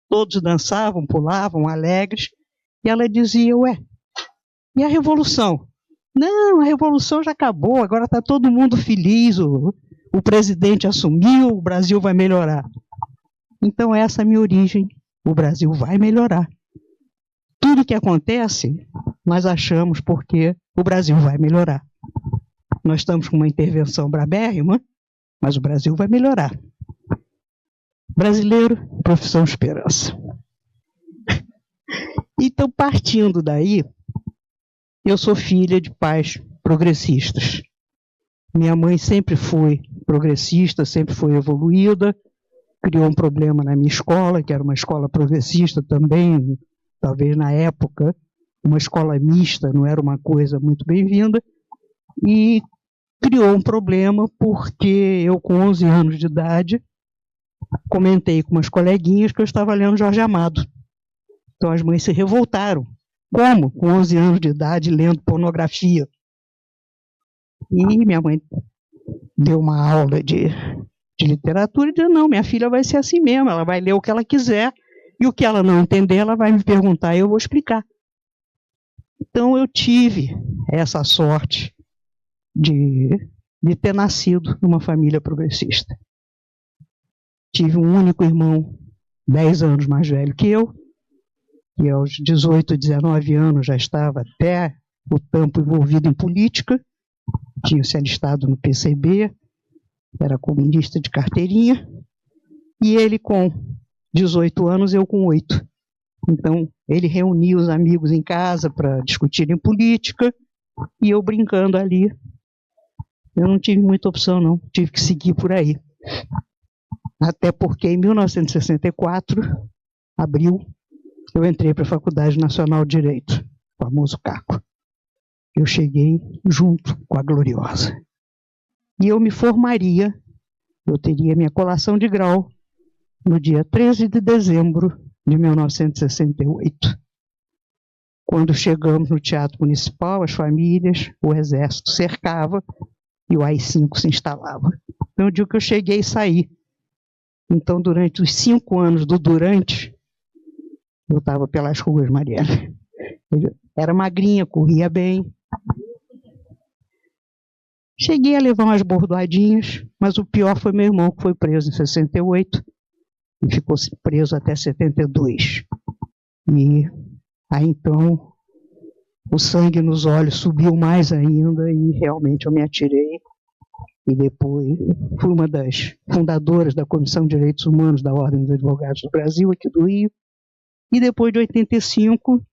Todos dançavam, pulavam, alegres. E ela dizia, ué, e a revolução? Não, a revolução já acabou, agora está todo mundo feliz, o presidente assumiu, o Brasil vai melhorar. Então, essa é a minha origem. O Brasil vai melhorar. Tudo que acontece, nós achamos porque o Brasil vai melhorar. Nós estamos com uma intervenção brabérrima, mas o Brasil vai melhorar. Brasileiro, profissão esperança. Então, partindo daí, eu sou filha de pais progressistas. Minha mãe sempre foi progressista, sempre foi evoluída, criou um problema na minha escola, que era uma escola progressista também, talvez na época, uma escola mista, não era uma coisa muito bem-vinda, e criou um problema porque eu, com 11 anos de idade, comentei com umas coleguinhas que eu estava lendo Jorge Amado. Então as mães se revoltaram. Como? Com 11 anos de idade, lendo pornografia. E minha mãe deu uma aula de literatura e disse, não, minha filha vai ser assim mesmo, ela vai ler o que ela quiser e o que ela não entender, ela vai me perguntar e eu vou explicar. Então eu tive essa sorte de ter nascido numa família progressista. Tive um único irmão, 10 anos mais velho que eu, que aos 18, 19 anos já estava até o tampo envolvido em política, tinha se alistado no PCB, era comunista de carteirinha, e ele com 18 anos, eu com 8. Então, ele reunia os amigos em casa para discutirem política, e eu brincando ali. Eu não tive muita opção, não, tive que seguir por aí. Até porque em 1964, abril, eu entrei para a Faculdade Nacional de Direito, o famoso CACO. Eu cheguei junto com a Gloriosa. E eu me formaria, eu teria minha colação de grau no dia 13 de dezembro de 1968. Quando chegamos no Teatro Municipal, as famílias, o Exército cercava e o AI-5 se instalava. Então eu digo que eu cheguei e saí Então, durante os 5 anos do Durante, eu estava pelas ruas, Marielle. Era magrinha, corria bem. Cheguei a levar umas bordoadinhas, mas o pior foi meu irmão, que foi preso em 68 e ficou preso até 72. E aí, então, o sangue nos olhos subiu mais ainda e realmente eu me atirei. E depois fui uma das fundadoras da Comissão de Direitos Humanos da Ordem dos Advogados do Brasil, aqui do Rio. E depois de 85,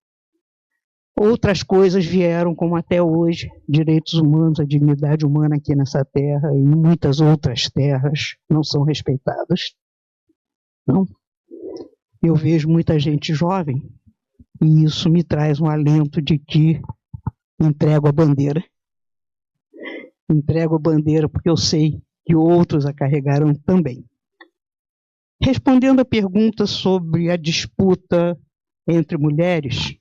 outras coisas vieram, como até hoje, direitos humanos, a dignidade humana aqui nessa terra e muitas outras terras não são respeitadas. Não? Eu vejo muita gente jovem e isso me traz um alento de que entrego a bandeira. Entrego a bandeira porque eu sei que outros a carregarão também. Respondendo a pergunta sobre a disputa entre mulheres,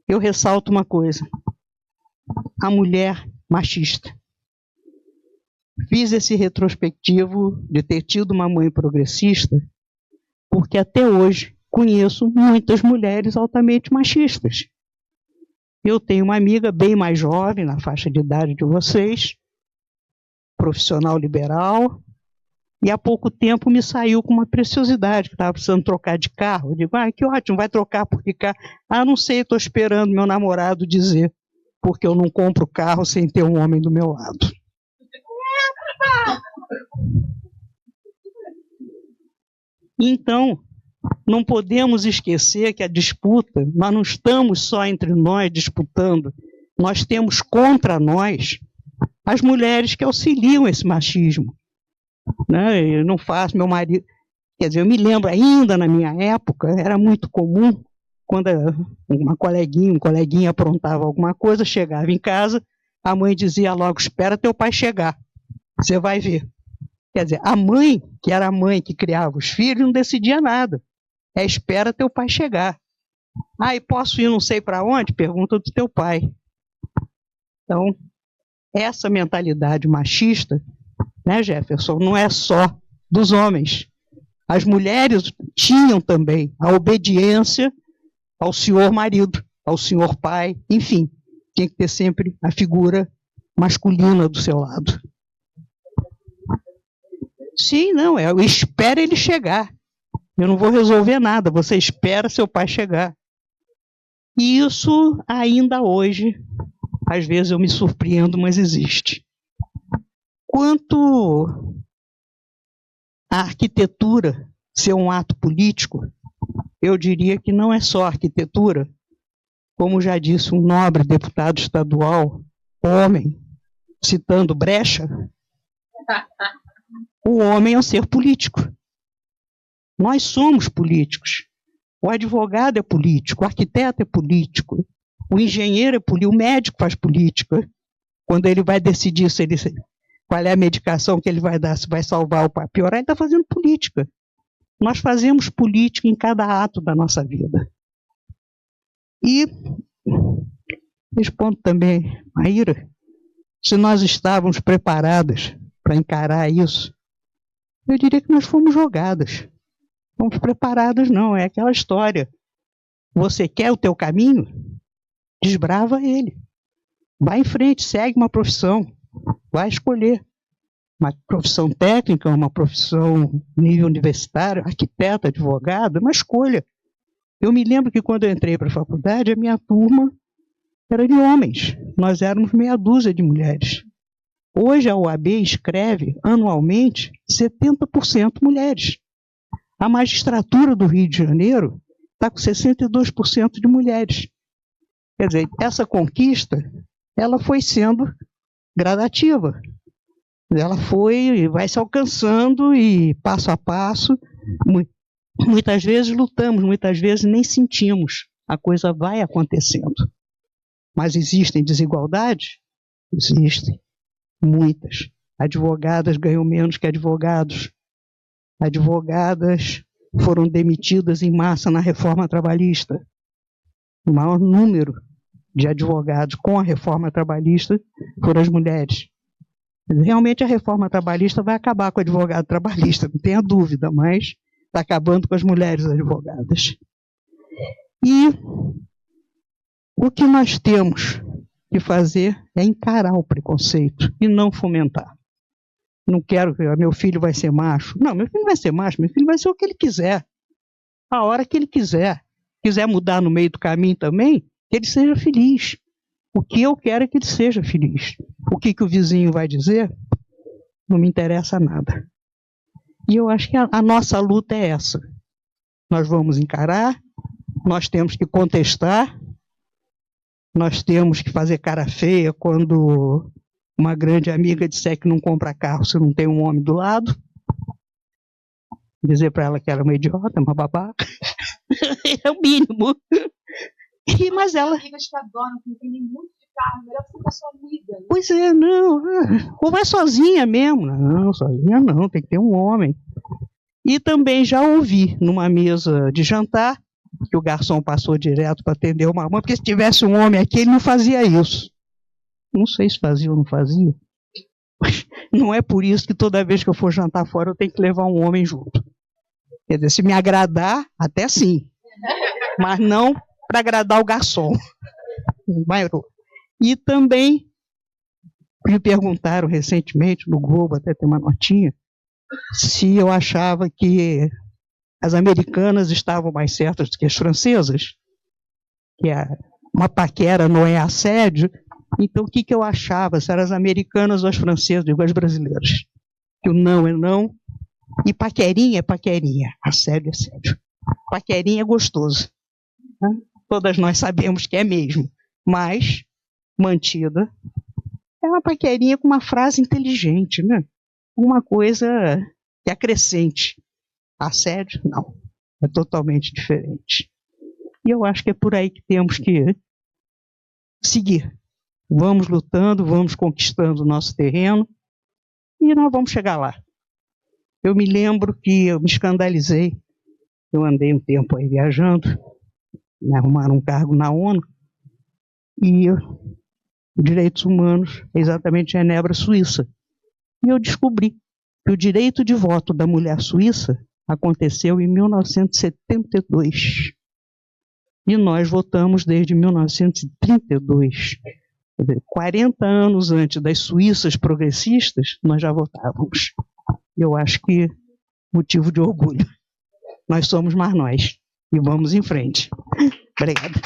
eu ressalto uma coisa: a mulher machista. Fiz esse retrospectivo de ter tido uma mãe progressista, porque até hoje conheço muitas mulheres altamente machistas. Eu tenho uma amiga bem mais jovem, na faixa de idade de vocês, profissional liberal, e há pouco tempo me saiu com uma preciosidade, que estava precisando trocar de carro. Eu digo, que ótimo, vai trocar por que carro? Não sei, estou esperando meu namorado dizer, porque eu não compro carro sem ter um homem do meu lado. Então, não podemos esquecer que a disputa, nós não estamos só entre nós disputando, nós temos contra nós as mulheres que auxiliam esse machismo. Né? Eu não faço, meu marido... Quer dizer, eu me lembro ainda na minha época, era muito comum, quando uma coleguinha, um coleguinha aprontava alguma coisa, chegava em casa, a mãe dizia logo, espera teu pai chegar, você vai ver. Quer dizer, a mãe, que era a mãe que criava os filhos, não decidia nada. Espera teu pai chegar. E posso ir não sei para onde? Pergunta do teu pai. Então, essa mentalidade machista, né, Jefferson, não é só dos homens. As mulheres tinham também a obediência ao senhor marido, ao senhor pai, enfim, tem que ter sempre a figura masculina do seu lado. Sim, não, eu espero ele chegar. Eu não vou resolver nada, você espera seu pai chegar. E isso ainda hoje, às vezes eu me surpreendo, mas existe. Quanto à arquitetura ser um ato político, eu diria que não é só arquitetura. Como já disse um nobre deputado estadual, homem, citando Brecha, o homem é um ser político. Nós somos políticos. O advogado é político, o arquiteto é político, o engenheiro é político, o médico faz política. Quando ele vai decidir qual é a medicação que ele vai dar, se vai salvar ou para piorar, ele está fazendo política. Nós fazemos política em cada ato da nossa vida. E respondo também, Maíra, se nós estávamos preparadas para encarar isso, eu diria que nós fomos jogadas. Fomos preparadas, não, é aquela história. Você quer o teu caminho? Desbrava ele. Vai em frente, segue uma profissão, vai escolher. Uma profissão técnica, uma profissão nível universitário, arquiteto, advogado, uma escolha. Eu me lembro que quando eu entrei para a faculdade, a minha turma era de homens. Nós éramos meia dúzia de mulheres. Hoje a OAB escreve anualmente 70% mulheres. A magistratura do Rio de Janeiro está com 62% de mulheres. Quer dizer, essa conquista, ela foi sendo gradativa. Ela vai se alcançando e passo a passo. Muitas vezes lutamos, muitas vezes nem sentimos. A coisa vai acontecendo. Mas existem desigualdades? Existem. Muitas. Advogadas ganham menos que advogados. Advogadas foram demitidas em massa na reforma trabalhista. O maior número de advogados com a reforma trabalhista foram as mulheres. Realmente a reforma trabalhista vai acabar com o advogado trabalhista, não tenha dúvida, mas está acabando com as mulheres advogadas. E o que nós temos que fazer é encarar o preconceito e não fomentar. Não quero que meu filho vai ser macho. Não, meu filho não vai ser macho, meu filho vai ser o que ele quiser. A hora que ele quiser. Quiser mudar no meio do caminho também, que ele seja feliz. O que eu quero é que ele seja feliz. O que o vizinho vai dizer, não me interessa nada. E eu acho que a nossa luta é essa. Nós vamos encarar, nós temos que contestar, nós temos que fazer cara feia quando uma grande amiga disser que não compra carro se não tem um homem do lado. Dizer para ela que ela é uma idiota, uma babaca. É o mínimo. Mas ela... amigas que adoram, que entendem muito de carro, melhor que sua amiga. Pois é, não. Ou vai sozinha mesmo. Não, sozinha não, tem que ter um homem. E também já ouvi numa mesa de jantar que o garçom passou direto para atender uma mãe, porque se tivesse um homem aqui, ele não fazia isso. Não sei se fazia ou não fazia. Mas não é por isso que toda vez que eu for jantar fora eu tenho que levar um homem junto. Quer dizer, se me agradar, até sim. Mas não para agradar o garçom. E também me perguntaram recentemente, no Globo, até tem uma notinha, se eu achava que as americanas estavam mais certas do que as francesas, que uma paquera não é assédio. Então, o que eu achava? Se eram as americanas ou as francesas, digo as brasileiras. Que o não é não, e paquerinha é paquerinha, assédio é assédio. Paquerinha é gostoso. Né? Todas nós sabemos que é mesmo, mas mantida é uma paquerinha com uma frase inteligente, né? Uma coisa que acrescente. Assédio, não. É totalmente diferente. E eu acho que é por aí que temos que seguir. Vamos lutando, vamos conquistando o nosso terreno e nós vamos chegar lá. Eu me lembro que eu me escandalizei. Eu andei um tempo aí viajando, me arrumaram um cargo na ONU e direitos humanos, exatamente em Genebra, Suíça. E eu descobri que o direito de voto da mulher suíça aconteceu em 1972. E nós votamos desde 1932. Quer dizer, 40 anos antes das suíças progressistas, nós já votávamos. Eu acho que motivo de orgulho. Nós somos mais nós. E vamos em frente. Obrigada.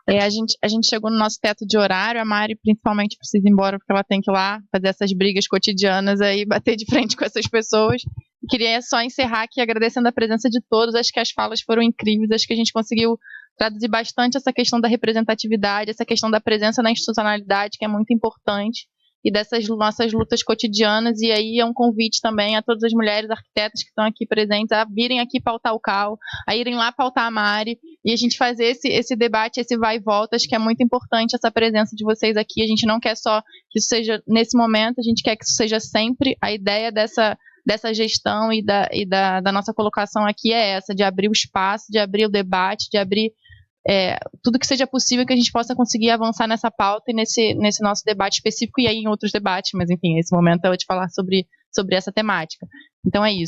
A gente chegou no nosso teto de horário, a Mari principalmente precisa ir embora porque ela tem que ir lá fazer essas brigas cotidianas aí, bater de frente com essas pessoas. Queria só encerrar aqui agradecendo a presença de todos, acho que as falas foram incríveis, acho que a gente conseguiu traduzir bastante essa questão da representatividade, essa questão da presença na institucionalidade, que é muito importante, e dessas nossas lutas cotidianas, e aí é um convite também a todas as mulheres arquitetas que estão aqui presentes a virem aqui pautar o CAL, a irem lá pautar a Mari, e a gente fazer esse debate, esse vai e volta. Acho que é muito importante essa presença de vocês aqui. A gente não quer só que isso seja nesse momento, a gente quer que isso seja sempre. A ideia dessa gestão e da nossa colocação aqui é essa, de abrir o espaço, de abrir o debate, de abrir tudo que seja possível que a gente possa conseguir avançar nessa pauta e nesse nosso debate específico, e aí em outros debates, mas enfim, esse momento é de falar sobre essa temática. Então é isso.